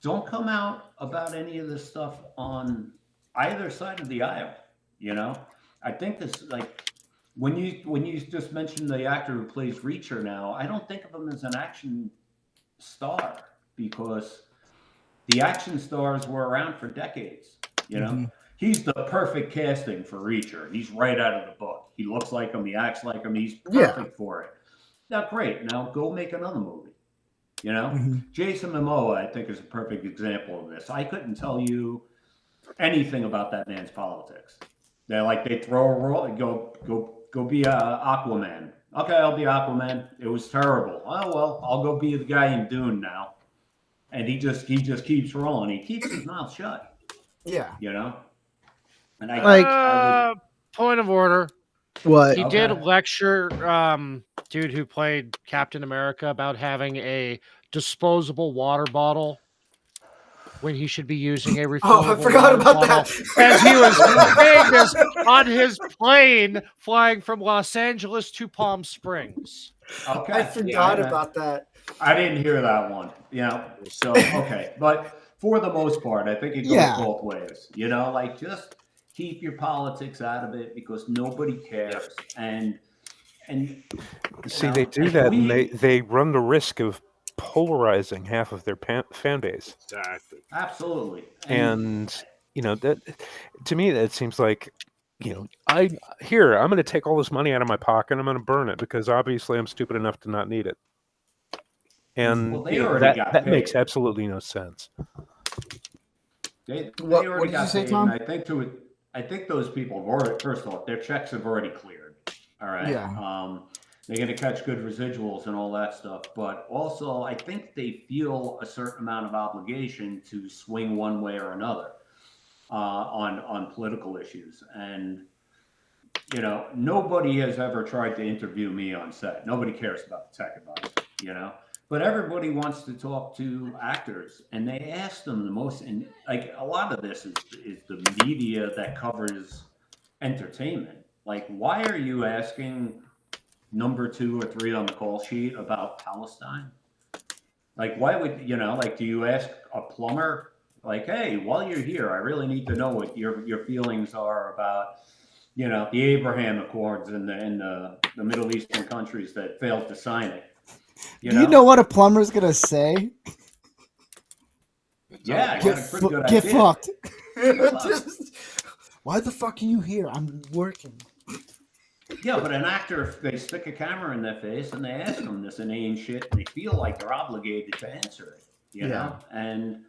don't come out about any of this stuff on either side of the aisle. You know, I think this, like, when you just mentioned the actor who plays Reacher now, I don't think of him as an action star, because the action stars were around for decades. You know, he's the perfect casting for Reacher. He's right out of the book. He looks like him. He acts like him. He's perfect for it. Now, great. Now go make another movie. You know, Jason Momoa, I think, is a perfect example of this. I couldn't tell you anything about that man's politics. They throw a role, go be Aquaman. Okay, I'll be Aquaman. It was terrible. Oh well, I'll go be the guy in Dune now. And he just keeps rolling. He keeps his mouth shut. Yeah. You know? And Point of order. What? He did lecture dude who played Captain America about having a disposable water bottle when he should be using a refillable I forgot about bottle, that. as he was saying this on his plane flying from Los Angeles to Palm Springs. Okay. I forgot about that. I didn't hear that one. So okay. But for the most part, I think it goes both ways. You know, like, just keep your politics out of it, because nobody cares. And see, they do that, and they run the risk of polarizing half of their fan base. Exactly. Absolutely. And you know, that to me, that seems like, you know, I'm going to take all this money out of my pocket and I'm going to burn it, because obviously I'm stupid enough to not need it. And that makes absolutely no sense. They What already did you got say, paid, Tom? and I think those people have already, first of all, their checks have already cleared. All right. Yeah. They're going to catch good residuals and all that stuff. But also, I think they feel a certain amount of obligation to swing one way or another on political issues. And you know, nobody has ever tried to interview me on set. Nobody cares about the tech advice, you know. But everybody wants to talk to actors, and they ask them the most. And like a lot of this is the media that covers entertainment. Like, why are you asking number 2 or 3 on the call sheet about Palestine? Like, why would you know? Like, do you ask a plumber? Like, hey, while you're here, I really need to know what your feelings are about, you know, the Abraham Accords and the Middle Eastern countries that failed to sign it. Do you know what a plumber's gonna say? Yeah, I got a pretty good Get idea. fucked. Fucked. Why the fuck are you here? I'm working. Yeah, but an actor, if they stick a camera in their face and they ask them this inane shit, they feel like they're obligated to answer it, you know? And,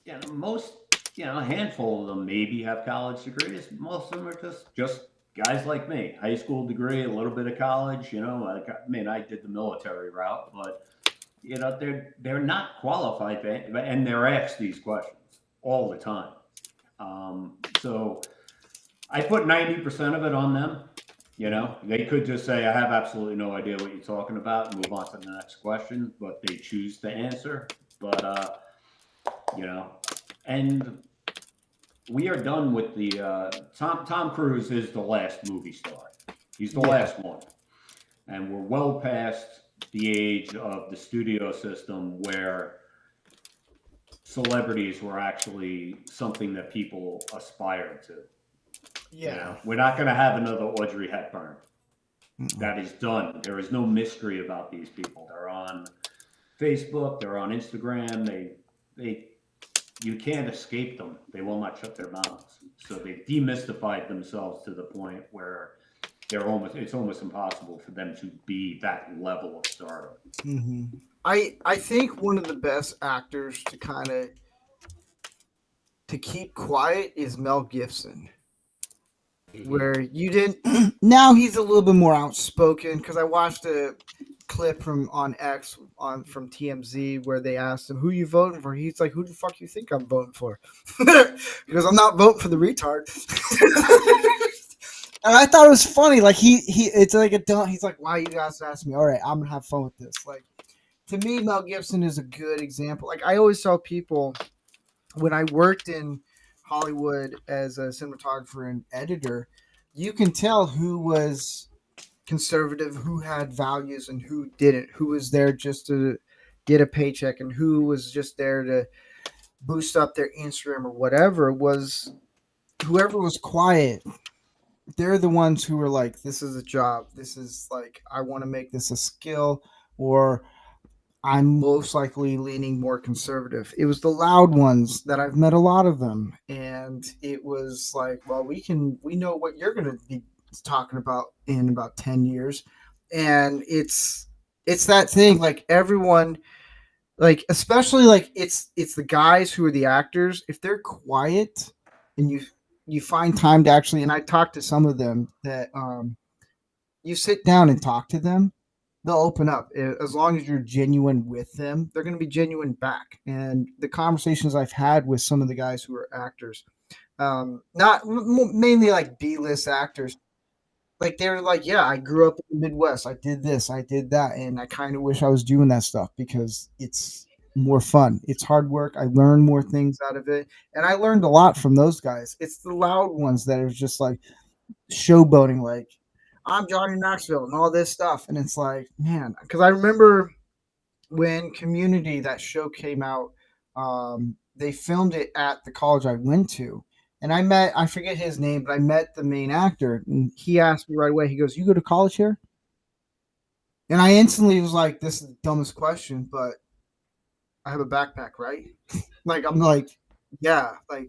you know, most, you know, a handful of them maybe have college degrees. Most of them are just guys like me, high school degree, a little bit of college, you know, like, I mean, I did the military route, but, you know, they're not qualified, and they're asked these questions all the time. So I put 90% of it on them. You know, they could just say, I have absolutely no idea what you're talking about and move on to the next question, but they choose to answer. But, you know, and we are done with the, Tom Cruise is the last movie star. He's the last one. And we're well past the age of the studio system where celebrities were actually something that people aspired to. Yeah. You know, we're not going to have another Audrey Hepburn. That is done. There is no mystery about these people. They're on Facebook. They're on Instagram. You can't escape them. They will not shut their mouths. So they've demystified themselves to the point where it's almost impossible for them to be that level of stardom. Mm-hmm. I think one of the best actors to keep quiet is Mel Gibson. Where you didn't now he's a little bit more outspoken, because I watched a clip from TMZ where they asked him, who you voting for? He's like, who the fuck you think I'm voting for? Because I'm not voting for the retard. And I thought it was funny. Like it's like he's like, wow, you guys asked me. All right, I'm gonna have fun with this. Like, to me, Mel Gibson is a good example. Like, I always tell people when I worked in Hollywood as a cinematographer and editor, you can tell who was conservative, who had values, and who didn't, who was there just to get a paycheck, and who was just there to boost up their Instagram or whatever. Was whoever was quiet, they're the ones who were like, this is a job, this is like, I want to make this a skill, or I'm most likely leaning more conservative. It was the loud ones that I've met a lot of them. And it was like, well, we know what you're going to be talking about in about 10 years. And it's that thing, like, everyone, like, especially like it's the guys who are the actors. If they're quiet and you find time to actually, and I talked to some of them that, you sit down and talk to them, they'll open up. As long as you're genuine with them, they're going to be genuine back. And the conversations I've had with some of the guys who are actors, mainly like B-list actors, like, they're like, yeah, I grew up in the Midwest. I did this, I did that. And I kind of wish I was doing that stuff because it's more fun. It's hard work. I learned more things out of it. And I learned a lot from those guys. It's the loud ones that are just like showboating, like, I'm Johnny Knoxville and all this stuff. And it's like, man, because I remember when Community, that show, came out, they filmed it at the college I went to. And I forget his name, but I met the main actor. And he asked me right away, he goes, you go to college here? And I instantly was like, this is the dumbest question, but I have a backpack, right? Like, I'm like, yeah, like,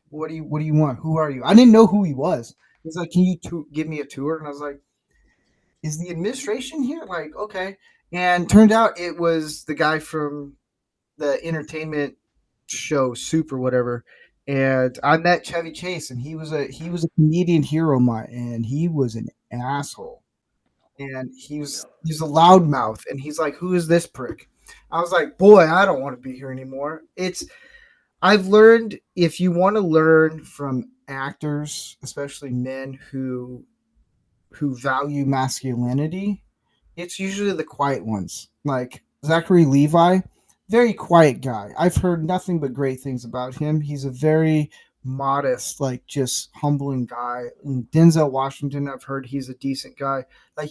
what do you want? Who are you? I didn't know who he was. He's like, can you give me a tour? And I was like, is the administration here? Like, okay. And turned out it was the guy from the entertainment show Soup or whatever. And I met Chevy Chase, and he was a comedian hero of mine, and he was an asshole. And he's a loudmouth, and he's like, who is this prick? I was like, boy, I don't want to be here anymore. I've learned, if you want to learn from actors, especially men who value masculinity, it's usually the quiet ones. Like Zachary Levi, very quiet guy. I've heard nothing but great things about him. He's a very modest, like just humbling guy. And Denzel Washington, I've heard he's a decent guy. Like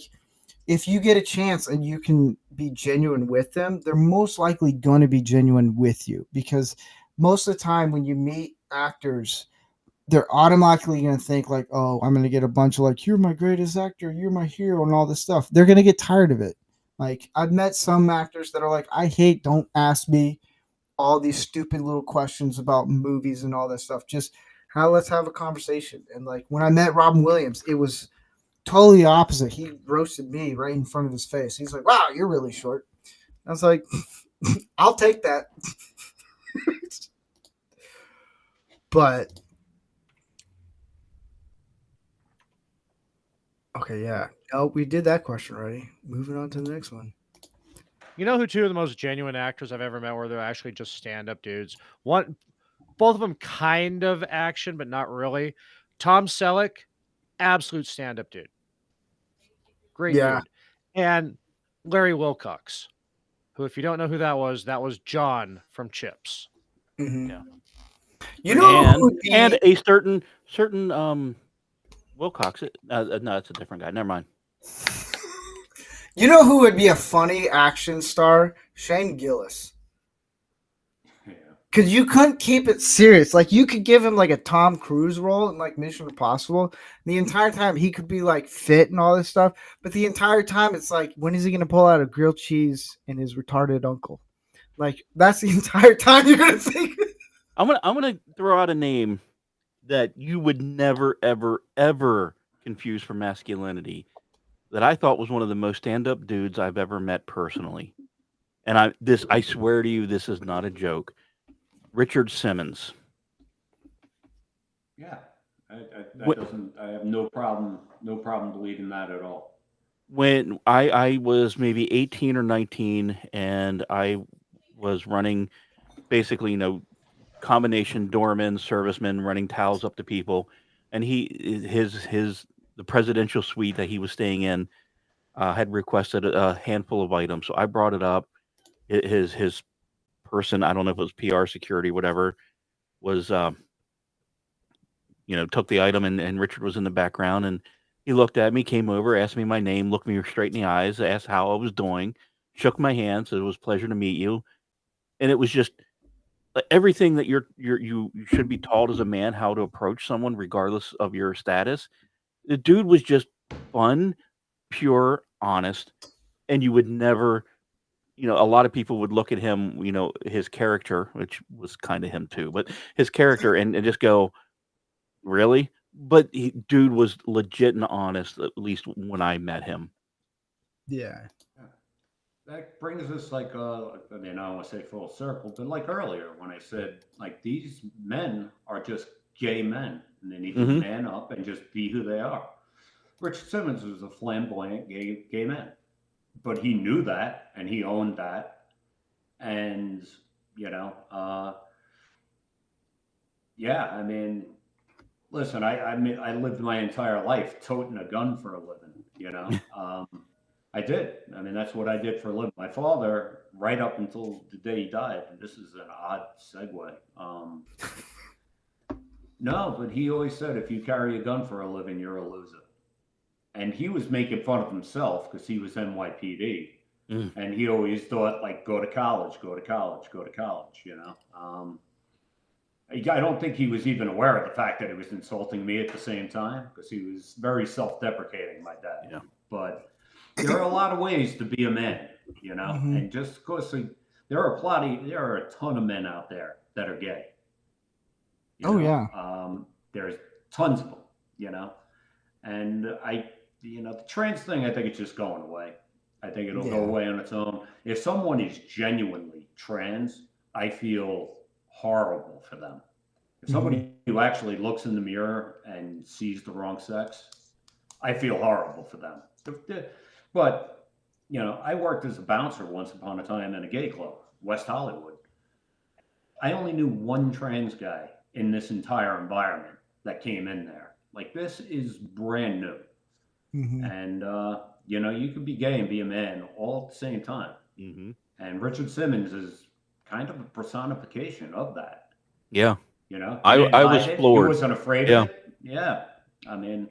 if you get a chance and you can be genuine with them, they're most likely going to be genuine with you, because most of the time when you meet actors, they're automatically going to think like, oh, I'm going to get a bunch of like, you're my greatest actor, you're my hero, and all this stuff. They're going to get tired of it. Like I've met some actors that are like, don't ask me all these stupid little questions about movies and all that stuff. Just let's have a conversation. And like when I met Robin Williams, it was totally opposite. He roasted me right in front of his face. He's like, wow, you're really short. I was like, I'll take that. But okay, yeah. Oh, we did that question already. Moving on to the next one. You know who two of the most genuine actors I've ever met where they're actually just stand-up dudes? Both of them kind of action, but not really. Tom Selleck, absolute stand-up dude. Great dude. And Larry Wilcox, who, if you don't know who that was John from Chips. Mm-hmm. Yeah. You know, and a certain Wilcox. No, it's a different guy. Never mind. You know who would be a funny action star? Shane Gillis. Because you couldn't keep it serious. Like, you could give him, like, a Tom Cruise role in, like, Mission Impossible. The entire time, he could be, like, fit and all this stuff. But the entire time, it's like, when is he going to pull out a grilled cheese and his retarded uncle? Like, that's the entire time you're going to think. I'm gonna throw out a name that you would never, ever, ever confuse for masculinity, that I thought was one of the most stand-up dudes I've ever met personally. And I swear to you, this is not a joke. Richard Simmons. Yeah, I have no problem believing that at all. When I was maybe 18 or 19, and I was running basically, combination doorman, serviceman, running towels up to people, and the presidential suite that he was staying in had requested a handful of items, so I brought it up. His person, I don't know if it was PR, security, whatever, was took the item, and Richard was in the background, and he looked at me, came over, asked me my name, looked me straight in the eyes, asked how I was doing, shook my hand, said it was a pleasure to meet you, and it was just everything that you should be taught as a man, how to approach someone regardless of your status. The dude was just fun, pure, honest, and you would never, a lot of people would look at him, his character, which was kind of him too, but his character, and just go, really? But dude was legit and honest, at least when I met him. Yeah. That brings us I don't want to say full circle, but like earlier when I said, like, these men are just gay men and they need to man up and just be who they are. Richard Simmons was a flamboyant gay man, but he knew that and he owned that. And, listen, I lived my entire life toting a gun for a living, I did. That's what I did for a living. My father, right up until the day he died, and this is an odd segue. No, but he always said, if you carry a gun for a living, you're a loser. And he was making fun of himself because he was NYPD. And he always thought, like, go to college. I don't think he was even aware of the fact that he was insulting me at the same time, because he was very self-deprecating, my dad. Yeah. But there are a lot of ways to be a man, and just because there are a ton of men out there that are gay. There's tons of them, and the trans thing, I think it's just going away. I think it'll go away on its own. If someone is genuinely trans, I feel horrible for them. If somebody who actually looks in the mirror and sees the wrong sex, I feel horrible for them. But, I worked as a bouncer once upon a time in a gay club, West Hollywood. I only knew one trans guy in this entire environment. that came in there. Like, this is brand new. Mhm. And, you know, you could be gay and be a man all at the same time. Mm-hmm. And Richard Simmons is kind of a personification of that. Yeah. You know, I didn't was hide it. He floored. wasn't afraid Yeah. of it. Yeah. I mean,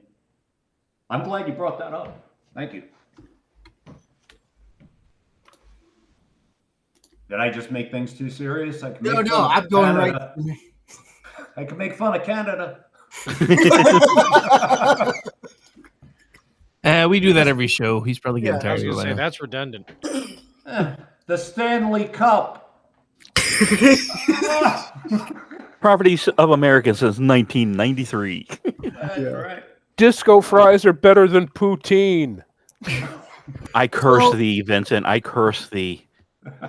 I'm glad you brought that up. Thank you. Did I just make things too serious? I can No, make no, fun of I'm going Canada. right. I can make fun of Canada. We do that every show. He's probably getting Yeah, I was tired going of to it. say, that's redundant. The Stanley Cup. Properties of America since 1993. That's right. Disco fries are better than poutine. I curse Well- thee, Vincent. I curse thee.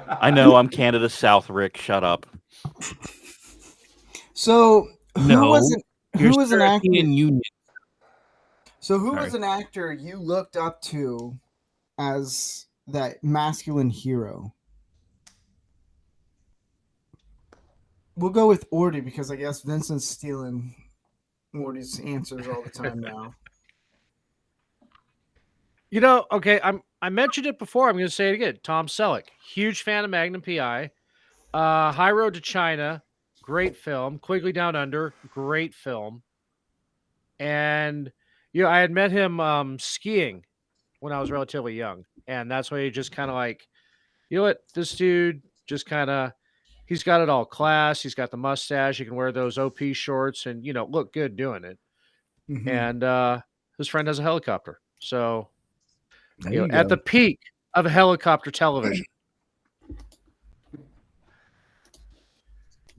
I know I'm Canada's South, Rick. Shut up. So who No, was You're who was an actor? European Union. So who Sorry. was an actor you looked up to as that masculine hero? We'll go with Ordy because I guess Vincent's stealing Ordy's answers all the time now. You know, okay, I mentioned it before. I'm going to say it again. Tom Selleck, huge fan of Magnum PI. High Road to China, great film. Quigley Down Under, great film. And I had met him skiing when I was relatively young, and that's why he just kind of like, you know what, this dude just kind of, he's got it all. Class. He's got the mustache. He can wear those OP shorts and look good doing it. Mhm. And his friend has a helicopter, so. There you At go. the peak of helicopter television.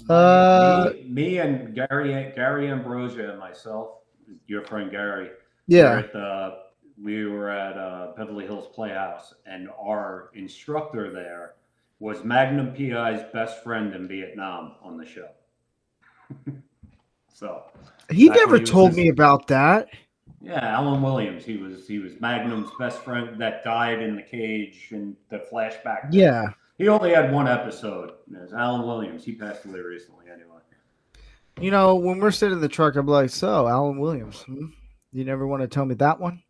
Me and Gary Ambrosia and myself, your friend Gary. Yeah. We were at Beverly Hills Playhouse, and our instructor there was Magnum PI's best friend in Vietnam on the show. So He back when never he was told this- me about that. Yeah, Alan Williams. He was Magnum's best friend that died in the cage in the flashback. Yeah. He only had one episode. It was Alan Williams. He passed away recently anyway. You know, when we're sitting in the truck, I'm like, so Alan Williams, you never want to tell me that one?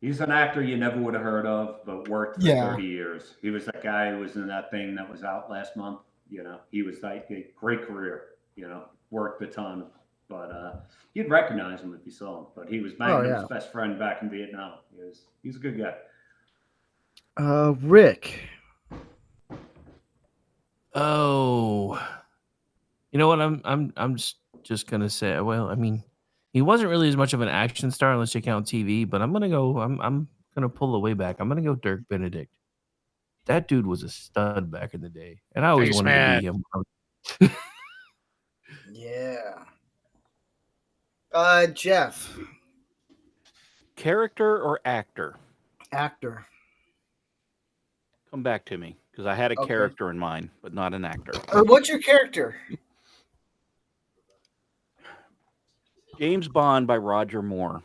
He's an actor you never would have heard of, but worked for 30 years. He was that guy who was in that thing that was out last month. He was like a great career, worked a ton. But you'd recognize him if you saw him. But he was Magnum's best friend back in Vietnam. He's a good guy. Rick. Oh, you know what? I'm just gonna say. Well, I mean, he wasn't really as much of an action star unless you count TV. But I'm gonna pull the way back. I'm gonna go Dirk Benedict. That dude was a stud back in the day, and I always wanted to be him. Yeah. Jeff. Character or actor? Actor. Come back to me, because I had a character in mind, but not an actor. What's your character? James Bond by Roger Moore.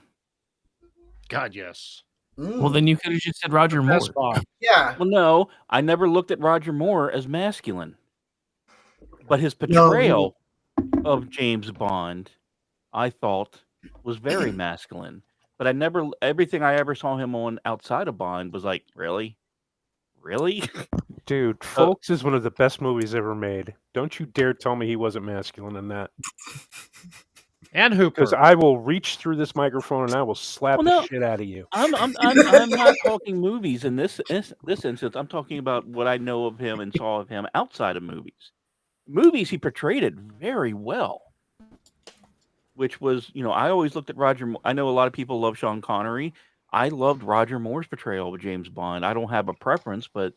God, yes. Well, then you could have just said Roger Moore. Yeah. Well, no, I never looked at Roger Moore as masculine. But his portrayal of James Bond, I thought, was very masculine. But everything I ever saw him on outside of Bond was like, really? Really? Dude, Folks is one of the best movies ever made. Don't you dare tell me he wasn't masculine in that. And Hooper. Because I will reach through this microphone and I will slap the shit out of you. I'm not talking movies in this instance. I'm talking about what I know of him and saw of him outside of movies. Movies, he portrayed it very well. Which was, I always looked at Roger. I know a lot of people love Sean Connery. I loved Roger Moore's portrayal of James Bond. I don't have a preference, but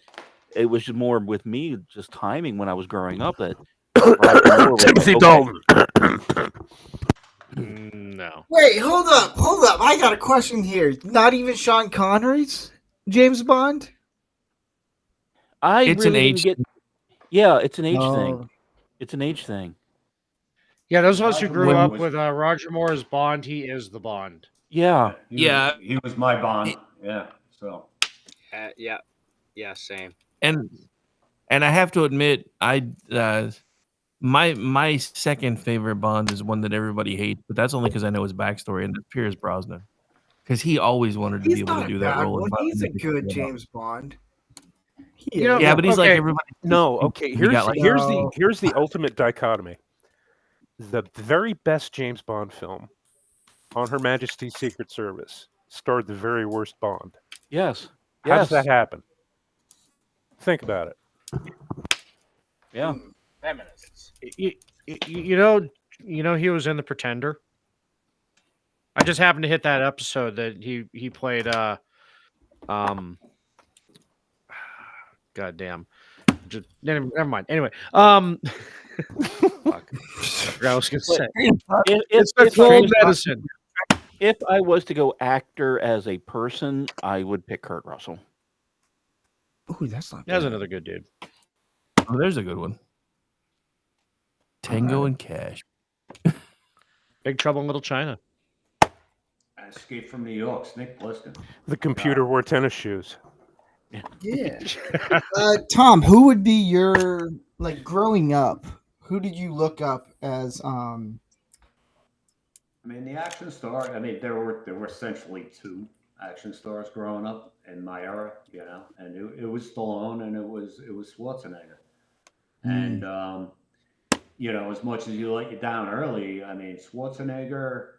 it was just more with me, just timing when I was growing up that Roger Moore was Timothy Dalton. No. Wait, hold up. I got a question here. Not even Sean Connery's James Bond? It's an age. Yeah, it's an age thing. It's an age thing. Yeah, those of us who grew Moore up was- with Roger Moore as Bond, he is the Bond. Yeah. He was my Bond. Yeah. So. Yeah, same. And I have to admit, My second favorite Bond is one that everybody hates, but that's only because I know his backstory, and it's Pierce Brosnan. Because he always wanted to be He's able not to a do that bad role. one. and He's a make it good stand out. James Bond. He You know, is. Yeah, but he's like okay. everybody. No, okay. We got, like- Here's the ultimate dichotomy. The very best James Bond film, On Her Majesty's Secret Service, starred the very worst Bond. Yes. How does Yes. that happen? Think about it. Yeah. Feminists. You know, he was in The Pretender. I just happened to hit that episode that he played. Goddamn. Just, never mind. Anyway, fuck. I forgot what I was gonna say. It's the cold medicine. If I was to go actor as a person, I would pick Kurt Russell. Ooh, that's not That's bad. another good dude. Oh, there's a good one. Tango and Cash. Big Trouble in Little China. Escape from New York, Snake Plissken. The computer wore tennis shoes. Yeah. Tom, who would be your, like, growing up? Who did you look up as? I mean, the action star. I mean, there were essentially two action stars growing up in my era, you know, and it was Stallone and it was Schwarzenegger. And you know, as much as you let you down early, I mean, Schwarzenegger,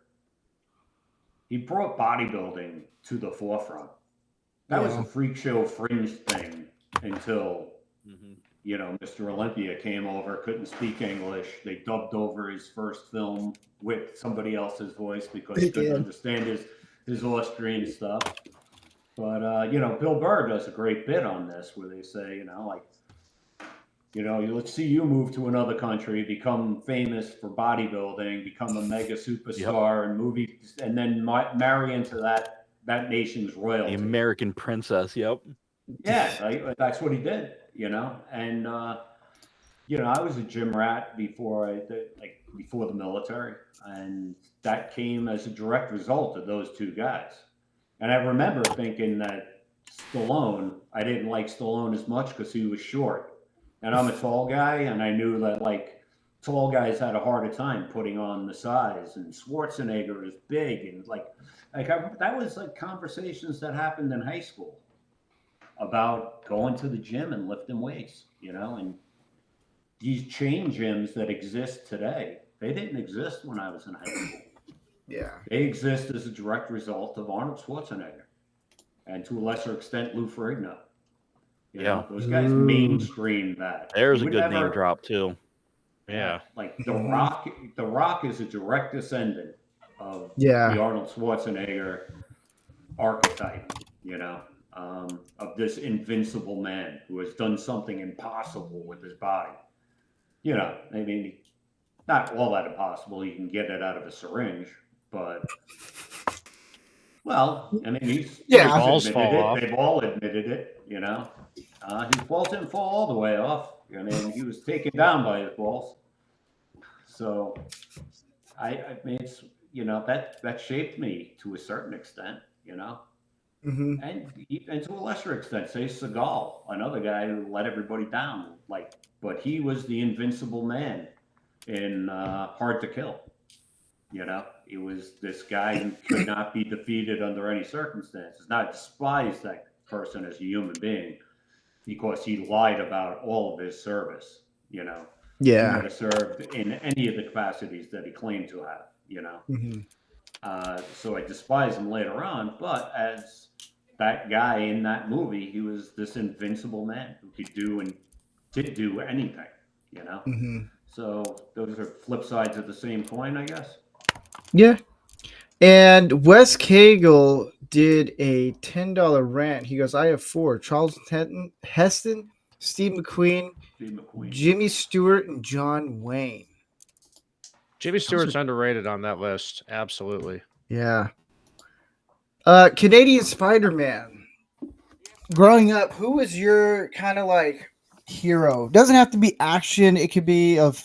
he brought bodybuilding to the forefront. That was a freak show fringe thing until, you know, Mr. Olympia came over, couldn't speak English. They dubbed over his first film with somebody else's voice because he couldn't understand his Austrian stuff. But, you know, Bill Burr does a great bit on this where they say, you know, like, you know, let's see you move to another country, become famous for bodybuilding, become a mega superstar and movies, and then marry into that nation's royalty. The American princess. Yep. Yeah, that's what he did, you know. And you know, I was a gym rat before before the military, and that came as a direct result of those two guys. And I remember thinking that Stallone, I didn't like Stallone as much because he was short, and I'm a tall guy, and I knew that like tall guys had a harder time putting on the size, and Schwarzenegger is big, and that was like conversations that happened in high school about going to the gym and lifting weights, you know, and these chain gyms that exist today, they didn't exist when I was in high school. Yeah. They exist as a direct result of Arnold Schwarzenegger and to a lesser extent Lou Ferrigno. You know, those guys mainstreamed that. There's a good name drop too. Yeah. Like The Rock is a direct descendant of the Arnold Schwarzenegger archetype, you know, of this invincible man who has done something impossible with his body. You know, I mean, not all that impossible. You can get it out of a syringe, but, well, I mean, balls fall off. They've all admitted it, you know. His balls didn't fall all the way off. I mean, he was taken down by his balls. So, I mean, it's, you know, that shaped me to a certain extent, you know. And to a lesser extent, say Seagal, another guy who let everybody down, but he was the invincible man in Hard to Kill. You know, he was this guy who could not be defeated under any circumstances. Now, I despise that person as a human being because he lied about all of his service, you know. Yeah. He never served in any of the capacities that he claimed to have, you know. So I despise him later on, but as that guy in that movie, he was this invincible man who could do and did do anything, you know. So those are flip sides of the same coin, I guess. Yeah. And Wes Cagle did a $10 rant. He goes, I have 4: Charles Heston, Steve McQueen, Jimmy Stewart, and John Wayne. Jimmy Stewart's underrated on that list. Absolutely. Yeah. Canadian Spider-Man. Growing up, who was your kind of like hero? Doesn't have to be action. It could be of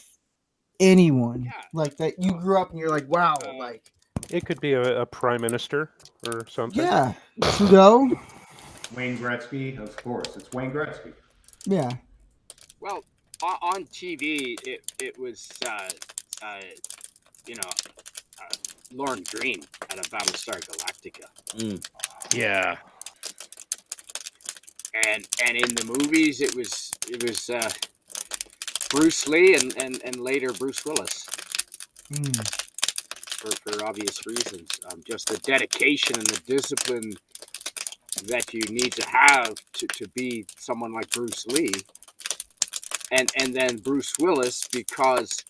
anyone like that you grew up and you're like, wow, like it could be a prime minister or something. Yeah. Trudeau. Wayne Gretzky, of course. It's Wayne Gretzky. Yeah. Well, on TV, it was you know Lauren Green out of Battlestar Galactica, Yeah. and in the movies it was Bruce Lee and later Bruce Willis for obvious reasons. Just the dedication and the discipline that you need to have to be someone like Bruce Lee, and then Bruce Willis, because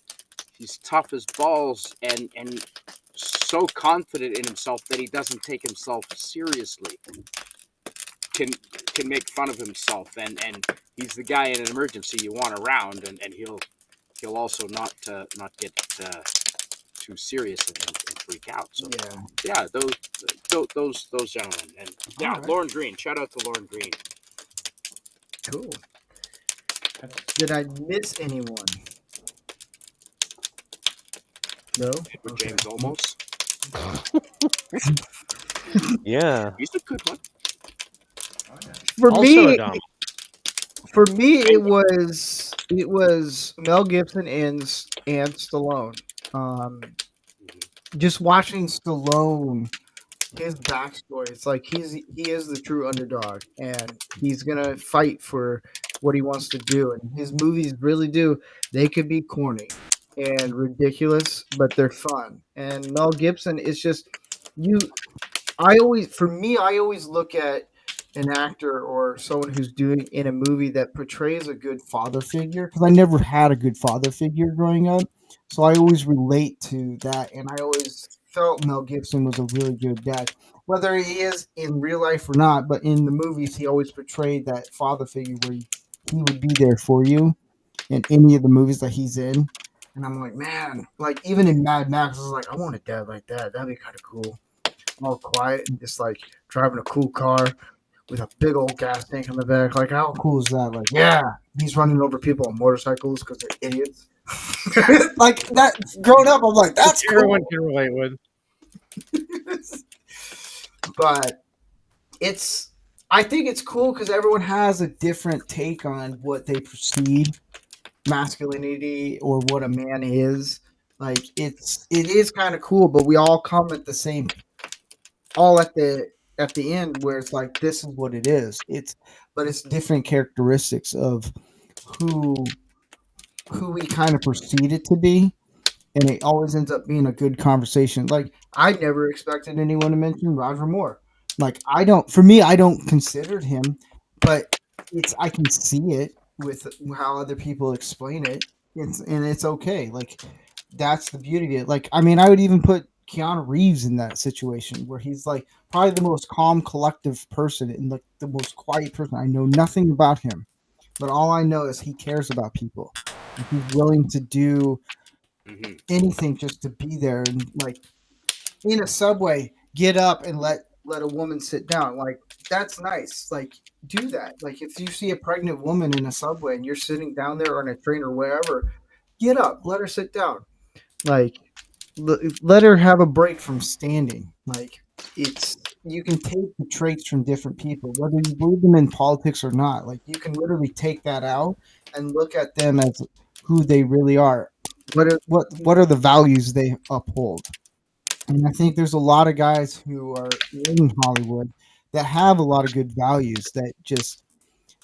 he's tough as balls and so confident in himself that he doesn't take himself seriously, can make fun of himself, and he's the guy in an emergency you want around, and he'll also not get too serious and freak out. So yeah, those gentlemen, and yeah, right. Lauren Green. Shout out to Lauren Green. Cool. Did I miss anyone? No. Edward James Olmos. Yeah. He's a good one. For Also me, a dumb. for me, it was Mel Gibson and Stallone. Just watching Stallone, his backstory, it's like he is the true underdog, and he's gonna fight for what he wants to do. And his movies really do. They could be corny and ridiculous, but they're fun. And Mel Gibson is just I always look at an actor or someone who's doing in a movie that portrays a good father figure, because I never had a good father figure growing up, so I always relate to that, and I always felt Mel Gibson was a really good dad, whether he is in real life or not. But in the movies, he always portrayed that father figure where he would be there for you in any of the movies that he's in. And I'm like, man, like even in Mad Max, I was like, I want a dad like that. That'd be kind of cool. All quiet and just like driving a cool car with a big old gas tank in the back. Like, how cool is that? Like, yeah, he's running over people on motorcycles because they're idiots. Like that. Growing up, I'm like, that's cool. Everyone can relate with. But I think it's cool because everyone has a different take on what they perceive masculinity or what a man is. Like it is kind of cool, but we all come at the same, all at the end, where it's like, this is what it is. But it's different characteristics of who we kind of perceive it to be, and it always ends up being a good conversation. Like, I never expected anyone to mention Roger Moore. Like, I don't consider him, but I can see it with how other people explain it. It's okay. Like, that's the beauty of it. Like, I mean, I would even put Keanu Reeves in that situation where he's like probably the most calm, collective person and like the most quiet person. I know nothing about him, but all I know is he cares about people. He's willing to do anything just to be there. And like in a subway, get up and let a woman sit down. Like, that's nice. Like, do that. Like, if you see a pregnant woman in a subway and you're sitting down there on a train or wherever, get up, let her sit down. Like, let her have a break from standing. Like, you can take the traits from different people, whether you believe them in politics or not. Like, you can literally take that out and look at them as who they really are. What are the values they uphold? And I think there's a lot of guys who are in Hollywood that have a lot of good values that just,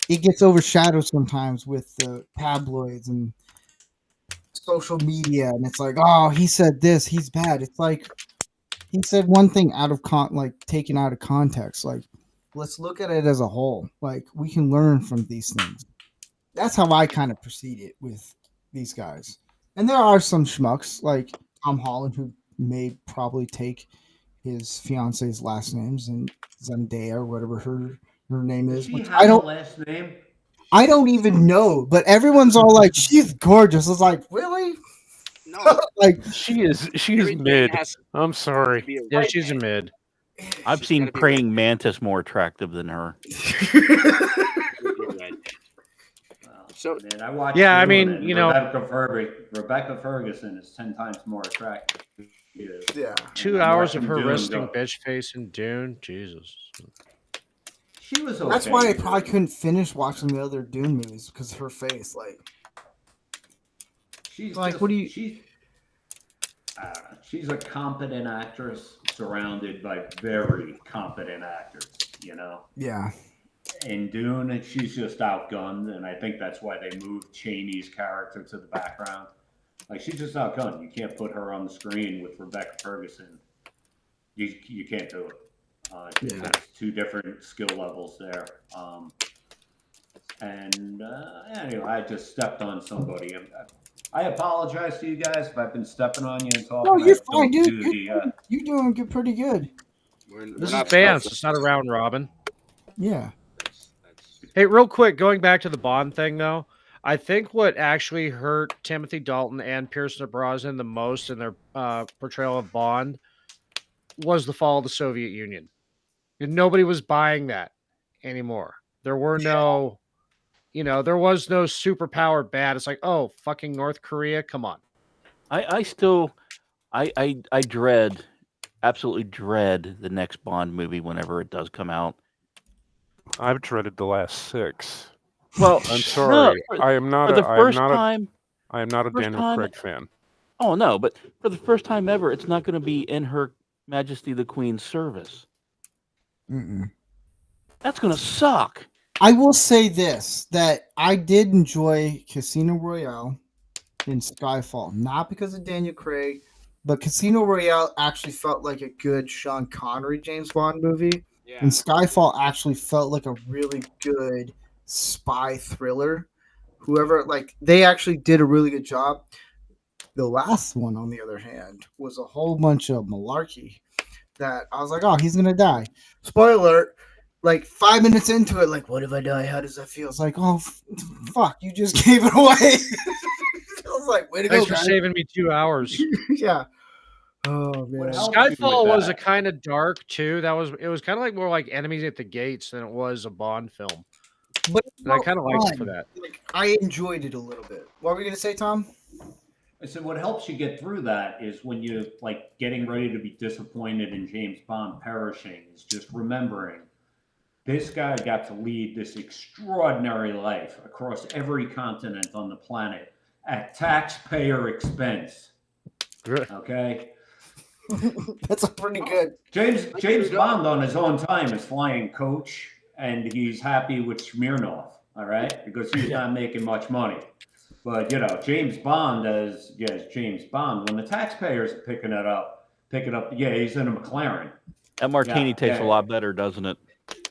it gets overshadowed sometimes with the tabloids and social media, and it's like, oh, he said this, he's bad. It's like, he said one thing out of taken out of context. Like, let's look at it as a whole. Like, we can learn from these things. That's how I kind of proceed it with these guys. And there are some schmucks like Tom Holland who may probably take his fiance's last names, and Zendaya or whatever her name is. Does she have a last name? I don't even know, but everyone's all like, she's gorgeous. It's like, really? No, like she's mid. I'm sorry. Yeah, she's a mid. I've seen praying mantis more attractive than her. So man, I watched. Yeah, I mean, you know, Rebecca Ferguson is 10 times more attractive. Yeah. 2 hours of her resting bitch face in Dune. Jesus. She was okay. That's why I probably couldn't finish watching the other Dune movies, because her face, like, she's Like, just, what do you- she's I don't know. She's a competent actress surrounded by very competent actors, you know. Yeah. In Dune, and she's just outgunned, and I think that's why they moved Cheney's character to the background. Like, she's just outgunned. You can't put her on the screen with Rebecca Ferguson. You can't do it. Yeah. It's two different skill levels there. Anyway, I just stepped on somebody. I apologize to you guys if I've been stepping on you and talking. No, you're I don't fine, dude. do You're doing good, pretty good. This is fans. It's not a round robin. Yeah. Hey, real quick, going back to the Bond thing, though, I think what actually hurt Timothy Dalton and Pierce Brosnan the most in their portrayal of Bond was the fall of the Soviet Union. And nobody was buying that anymore. There were no, there was no superpower bad. It's like, oh, fucking North Korea, come on. I absolutely dread the next Bond movie whenever it does come out. I've dreaded the last 6. Well, I'm sorry. I am not for the first time. I am not a Daniel Craig fan. Oh no, but for the first time ever, it's not going to be in Her Majesty the Queen's service. Mm-mm. That's going to suck. I will say this, that I did enjoy Casino Royale and Skyfall, not because of Daniel Craig, but Casino Royale actually felt like a good Sean Connery James Bond movie, and Skyfall actually felt like a really good spy thriller. They actually did a really good job. The last one, on the other hand, was a whole bunch of malarkey that I was like, oh, he's going to die. Spoiler alert. Like 5 minutes into it, like, what if I die? How does that feel? It's like, oh, fuck, you just gave it away. I was like, way to Thanks go, for guys. saving me 2 hours. Yeah. Oh, man. Skyfall was a kind of dark, too. It was kind of like more like Enemies at the Gates than it was a Bond film. But and I kind of liked it for that. Like, I enjoyed it a little bit. What were you going to say, Tom? I said what helps you get through that is when you're like getting ready to be disappointed in James Bond perishing is just remembering this guy got to lead this extraordinary life across every continent on the planet at taxpayer expense. Okay? That's a pretty good. James Bond on his own time is flying coach, and he's happy with Smirnoff, all right? Because he's not making much money. But, James Bond as James Bond, when the taxpayers are picking it up, he's in a McLaren. That martini tastes a lot better, doesn't it?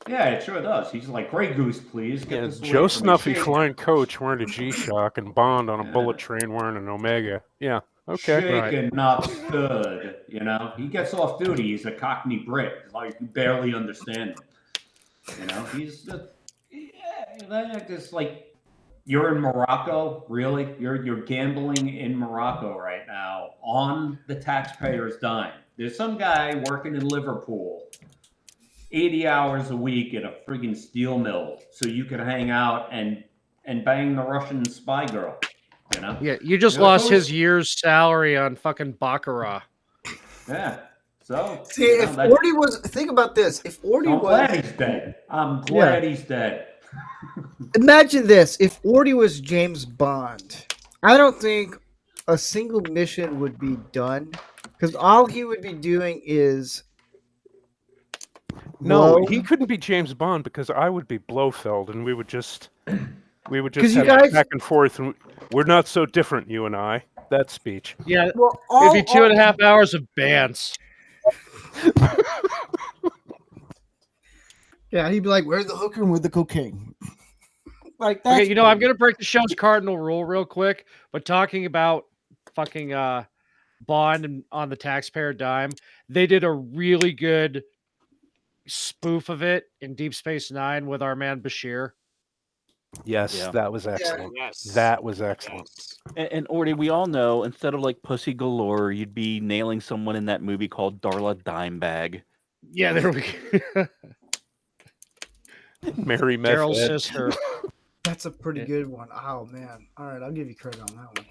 Yeah, it sure does. He's like, Grey Goose, please. Joe Snuffy flying coach wearing a G-Shock and Bond on a bullet train wearing an Omega. Yeah, okay. Shaken, not stood, He gets off duty. He's a Cockney Brit. Like, you barely understand him. He's just like, you're in Morocco, really? You're gambling in Morocco right now on the taxpayer's dime. There's some guy working in Liverpool 80 hours a week at a friggin' steel mill so you could hang out and bang the Russian spy girl, Yeah, you just lost his year's salary on fucking Baccarat. Yeah. So see, if Orty was, think about this. If Orty I'm was, glad he's dead. I'm glad he's dead. Imagine this: if Orty was James Bond, I don't think a single mission would be done because all he would be doing is. No, he couldn't be James Bond because I would be Blofeld, and we would just have back and forth, and we're not so different, you and I. That speech. Yeah, it'd be 2.5 hours of bands. Yeah, he'd be like, "Where's the hooker and where's the cocaine?" Like that. Okay, I'm gonna break the show's cardinal rule real quick, but talking about fucking Bond and on the taxpayer dime, they did a really good spoof of it in Deep Space Nine with our man Bashir. Yes, that was excellent. Yes. That was excellent. And Orty, we all know instead of like Pussy Galore, you'd be nailing someone in that movie called Darla Dimebag. Yeah, there we go. Mary Daryl's Meth sister. That's a pretty good one. Oh man! All right, I'll give you credit on that one.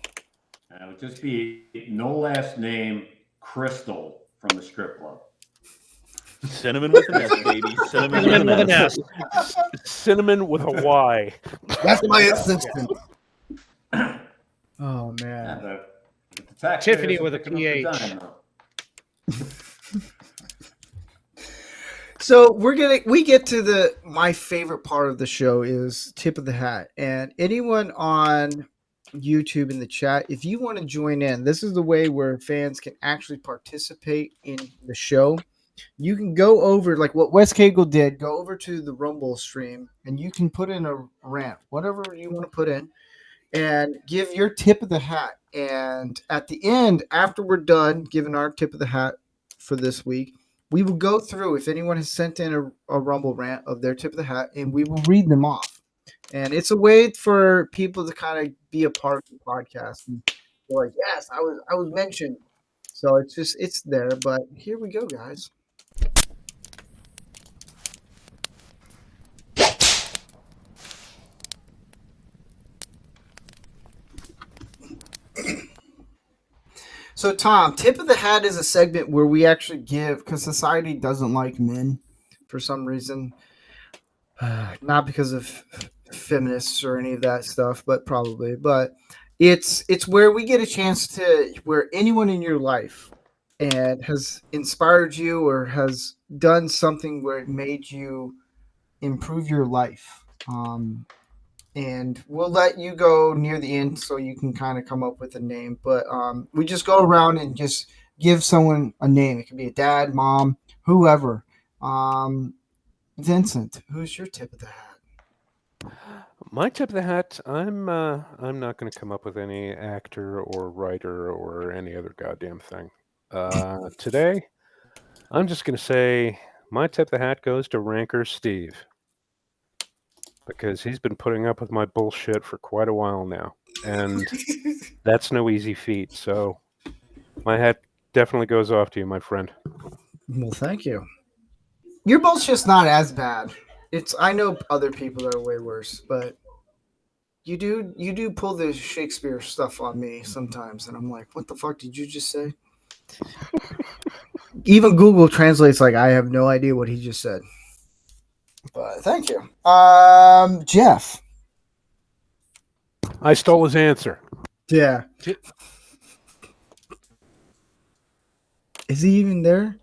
It would just be no last name, Crystal from the strip club. Cinnamon with an S, baby. Cinnamon with an S. Cinnamon with a Y. That's my assistant. Oh Yeah, man. but the taxpayers Tiffany are with a picking up the PH. dime, though. So we get to my favorite part of the show is tip of the hat. And anyone on YouTube in the chat, if you want to join in, this is the way where fans can actually participate in the show. You can go over like what Wes Cagle did, go over to the Rumble stream and you can put in a rant, whatever you want to put in, and give your tip of the hat. And at the end, after we're done giving our tip of the hat for this week, we will go through if anyone has sent in a Rumble rant of their tip of the hat, and we will read them off. And it's a way for people to kind of be a part of the podcast. And they're like, yes, I was mentioned. So it's there. But here we go, guys. So, Tom, tip of the hat is a segment where we actually give, because society doesn't like men for some reason. Not because of feminists or any of that stuff, but probably. But it's where we get a chance to, where anyone in your life and has inspired you or has done something where it made you improve your life. And we'll let you go near the end so you can kind of come up with a name. But we just go around and just give someone a name. It could be a dad, mom, whoever. Vincent, who's your tip of the hat? My tip of the hat, I'm not going to come up with any actor or writer or any other goddamn thing. Today, I'm just going to say my tip of the hat goes to Ranker Steve because he's been putting up with my bullshit for quite a while now, and that's no easy feat. So my hat definitely goes off to you, my friend. Well, thank you. Your bullshit's not as bad. I know other people that are way worse, but you do pull the Shakespeare stuff on me sometimes, and I'm like, what the fuck did you just say? Even Google translates like I have no idea what he just said. But thank you. Jeff. I stole his answer. Yeah. Is he even there?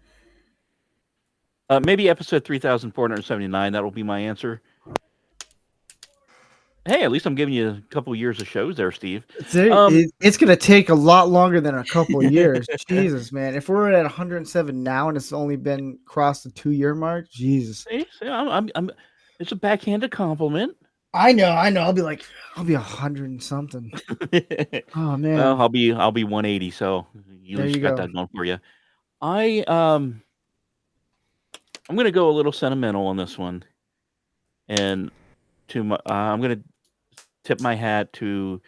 Maybe episode 3,479. That will be my answer. Hey, at least I'm giving you a couple years of shows there, Steve. It's going to take a lot longer than a couple of years. Jesus, man. If we're at 107 now and it's only been crossed the 2-year mark, Jesus. See, it's a backhanded compliment. I know. I'll be 100 and something. Oh man. Well, I'll be 180. So you at least got that going for you. I'm gonna go a little sentimental on this one, and I'm gonna tip my hat to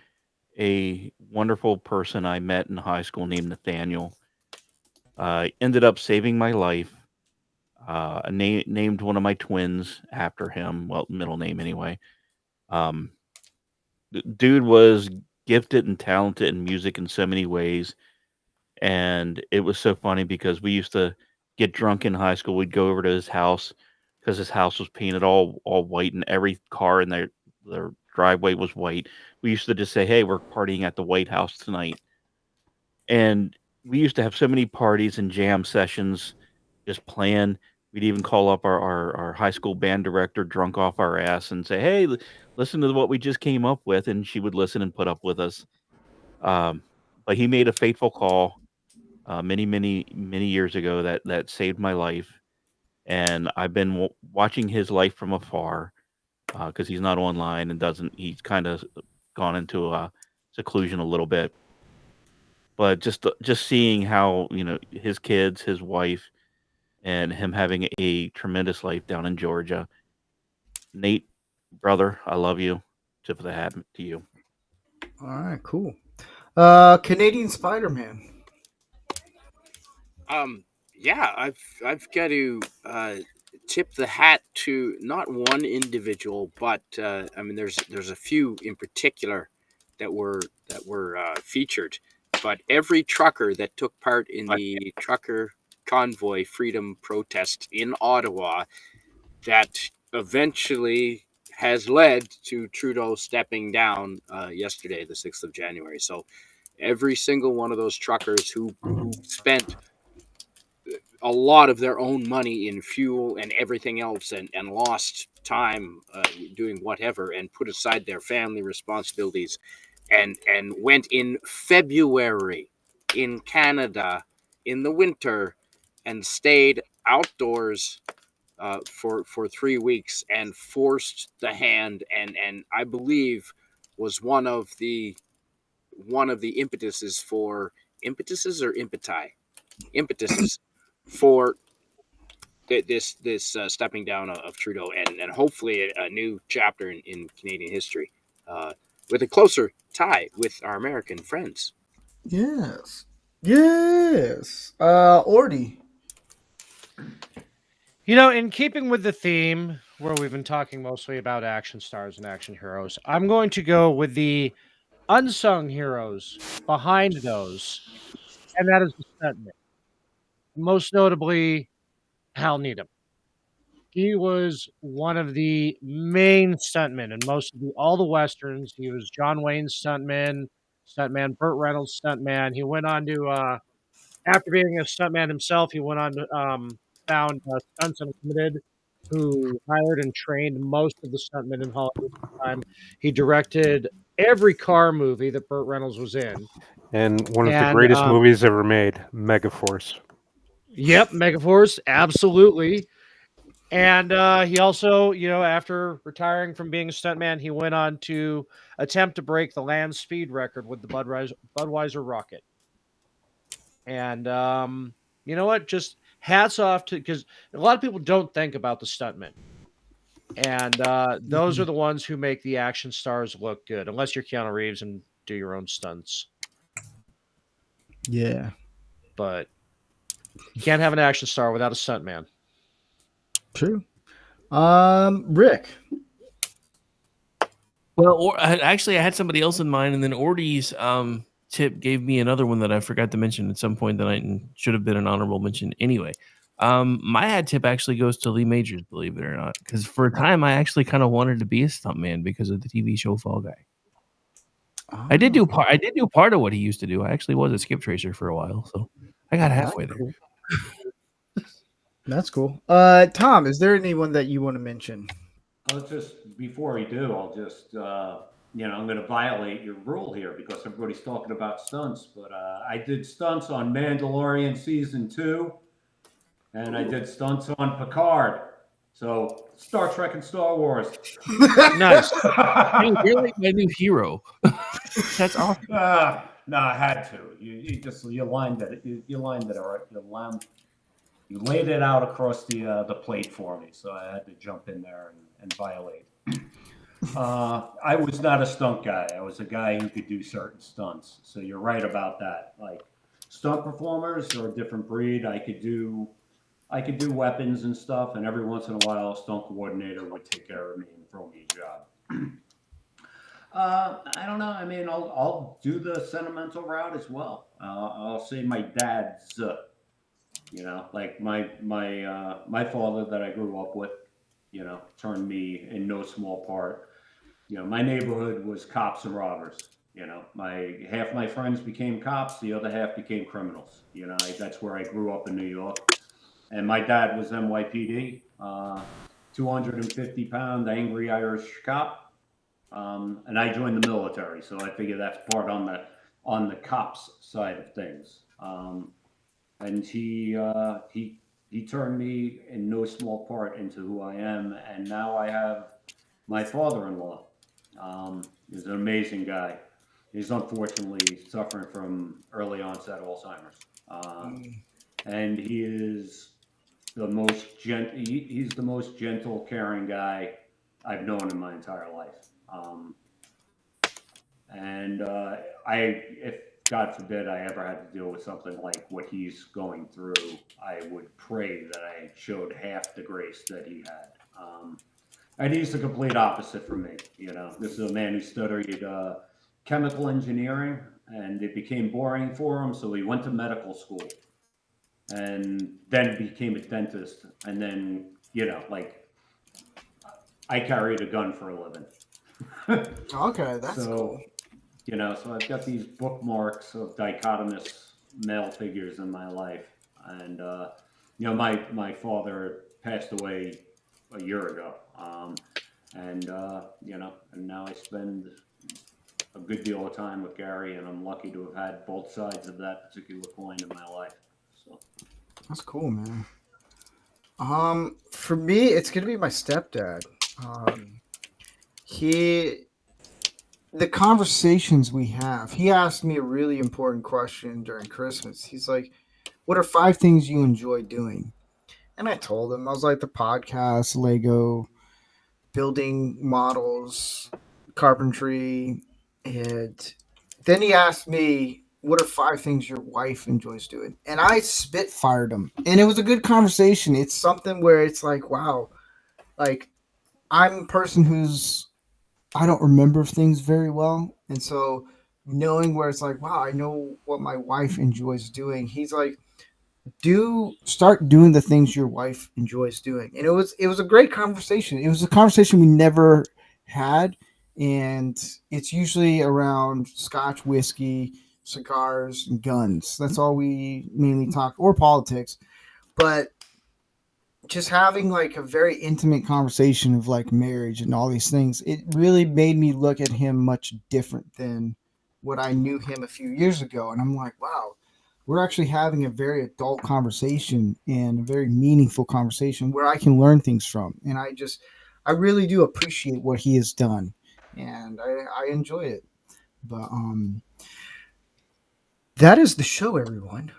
a wonderful person I met in high school named Nathaniel. Ended up saving my life. Named one of my twins after him. Well, middle name anyway. Dude was gifted and talented in music in so many ways, and it was so funny because we used to get drunk in high school. We'd go over to his house because his house was painted all white, and every car in their driveway was white. We used to just say, "Hey, we're partying at the White House tonight," and we used to have so many parties and jam sessions, just playing. We'd even call up our high school band director drunk off our ass and say, "Hey, listen to what we just came up with," and she would listen and put up with us. But he made a fateful call many years ago that saved my life, and I've been watching his life from afar because he's not online and he's kind of gone into seclusion a little bit. But just seeing how his kids, his wife, and him having a tremendous life down in Georgia. Nate, brother, I love you. Tip of the hat to you. All right, cool. Canadian Spider-Man. Yeah, I've got to tip the hat to not one individual, but I mean, there's a few in particular that were featured, but every trucker that took part in the trucker convoy freedom protest in Ottawa that eventually has led to Trudeau stepping down yesterday, the 6th of January. So every single one of those truckers who spent a lot of their own money in fuel and everything else and lost time doing whatever and put aside their family responsibilities and went in February in Canada in the winter and stayed outdoors for 3 weeks and forced the hand and I believe was one of the impetuses for this stepping down of Trudeau and hopefully a new chapter in Canadian history with a closer tie with our American friends. Yes. Ordy. In keeping with the theme where we've been talking mostly about action stars and action heroes, I'm going to go with the unsung heroes behind those, and that is the stuntman. Most notably, Hal Needham. He was one of the main stuntmen in most of all the westerns. He was John Wayne's stuntman, Burt Reynolds' stuntman. He went on to, after being a stuntman himself, he went on to found Stunts Unlimited, who hired and trained most of the stuntmen in Hollywood at the time. He directed every car movie that Burt Reynolds was in. And one of the greatest movies ever made, Megaforce. Yep, Megaforce, absolutely. And he also, after retiring from being a stuntman, he went on to attempt to break the land speed record with the Budweiser Rocket. And you know what? Just hats off to, because a lot of people don't think about the stuntmen. And those are the ones who make the action stars look good, unless you're Keanu Reeves and do your own stunts. Yeah. But you can't have an action star without a stuntman. True. Rick. Well, actually, I had somebody else in mind, and then Ordy's tip gave me another one that I forgot to mention at some point that I should have been an honorable mention anyway. My hat tip actually goes to Lee Majors, believe it or not, because for a time I actually kind of wanted to be a stuntman because of the TV show Fall Guy. Oh. I did do part of what he used to do. I actually was a skip tracer for a while, so I got halfway there. That's cool. Tom, is there anyone that you want to mention? I'll just, before you do, I'll just, I'm going to violate your rule here because everybody's talking about stunts, but I did stunts on Mandalorian Season 2, and I did stunts on Picard. So, Star Trek and Star Wars. Nice. Hey, you're like my new hero. That's awesome. No, I had to. You lined it. You lined it all right. You laid it out across the plate for me, so I had to jump in there and violate. I was not a stunt guy. I was a guy who could do certain stunts. So you're right about that. Like stunt performers are a different breed. I could do weapons and stuff, and every once in a while, a stunt coordinator would take care of me and throw me a job. I don't know. I mean, I'll do the sentimental route as well. I'll say my dad's. Like my father that I grew up with, turned me in no small part. My neighborhood was cops and robbers. Half my friends became cops, the other half became criminals. That's where I grew up in New York. And my dad was NYPD, 250-pound angry Irish cop. And I joined the military, so I figure that's part on the cops side of things. And he turned me in no small part into who I am. And now I have my father-in-law. He's an amazing guy. He's unfortunately suffering from early onset Alzheimer's. And he is the most he's the most gentle, caring guy I've known in my entire life. If God forbid I ever had to deal with something like what he's going through, I would pray that I showed half the grace that he had. And he's the complete opposite from me. This is a man who studied chemical engineering, and it became boring for him, so he went to medical school and then became a dentist. And then, I carried a gun for a living. Okay, that's So, cool. So I've got these bookmarks of dichotomous male figures in my life. And, my father passed away a year ago. And now I spend a good deal of time with Gary, and I'm lucky to have had both sides of that particular coin in my life. So That's cool, man. For me, it's gonna be my stepdad. He, the conversations we have. He asked me a really important question during Christmas. He's like, "What are 5 things you enjoy doing?" And I told him I was like the podcast, Lego, building models, carpentry, and then he asked me, "What are 5 things your wife enjoys doing?" And I spit fired him, and it was a good conversation. It's something where it's like, wow, like I'm a person who's I don't remember things very well, and so knowing where it's like, wow, I know what my wife enjoys doing. He's like, start doing the things your wife enjoys doing, and it was a great conversation. It was a conversation we never had, and it's usually around Scotch, whiskey, cigars, and guns. That's all we mainly talk, or politics, but just having like a very intimate conversation of like marriage and all these things, it really made me look at him much different than what I knew him a few years ago. And I'm like, wow, we're actually having a very adult conversation and a very meaningful conversation where I can learn things from. And I really do appreciate what he has done, and I enjoy it. But that is the show, everyone.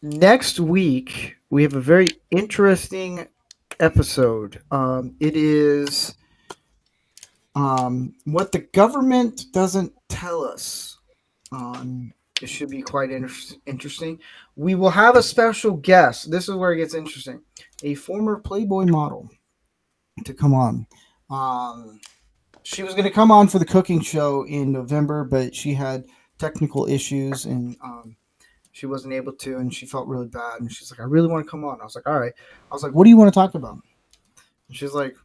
Next week we have a very interesting episode. It is what the government doesn't tell us. It should be quite interesting. We will have a special guest. This is where it gets interesting. A former Playboy model to come on. She was going to come on for the cooking show in November, but she had technical issues, and she wasn't able to, and she felt really bad. And she's like, I really want to come on. I was like, all right. I was like, what do you want to talk about? And she's like,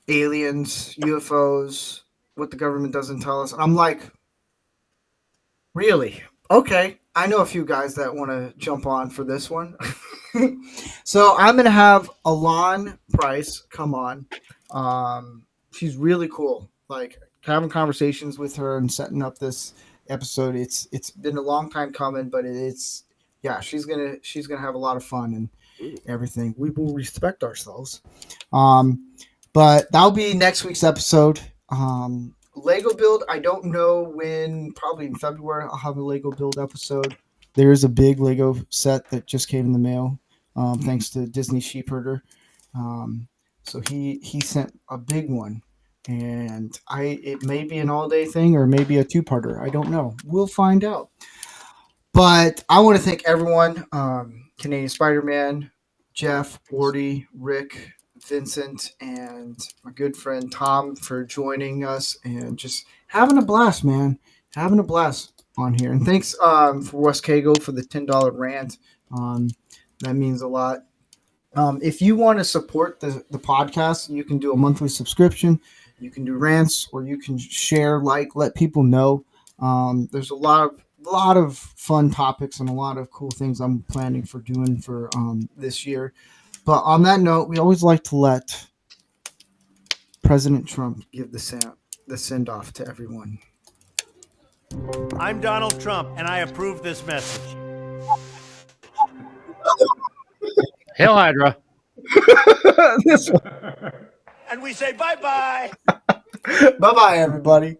aliens, UFOs, what the government doesn't tell us. And I'm like, really? Okay. I know a few guys that want to jump on for this one. So I'm going to have Alon Price come on. She's really cool. Like having conversations with her and setting up this episode. It's been a long time coming, but she's gonna have a lot of fun and everything. We will respect ourselves. But that'll be next week's episode. Lego build, I don't know when, probably in February I'll have a Lego build episode. There is a big Lego set that just came in the mail, thanks to Disney Sheepherder. So he sent a big one. And it may be an all-day thing or maybe a two-parter. I don't know. We'll find out. But I want to thank everyone, Canadian Spider-Man, Jeff, Wardy, Rick, Vincent, and my good friend Tom for joining us and just having a blast, man. Having a blast on here. And thanks for Wes Kago for the $10 rant. That means a lot. If you want to support the podcast, you can do a monthly subscription. You can do rants, or you can share, let people know. There's a lot of fun topics and a lot of cool things I'm planning for doing for this year. But on that note, we always like to let President Trump give the send off to everyone. I'm Donald Trump, and I approve this message. Hail Hydra. This one. And we say bye-bye. Bye-bye, everybody.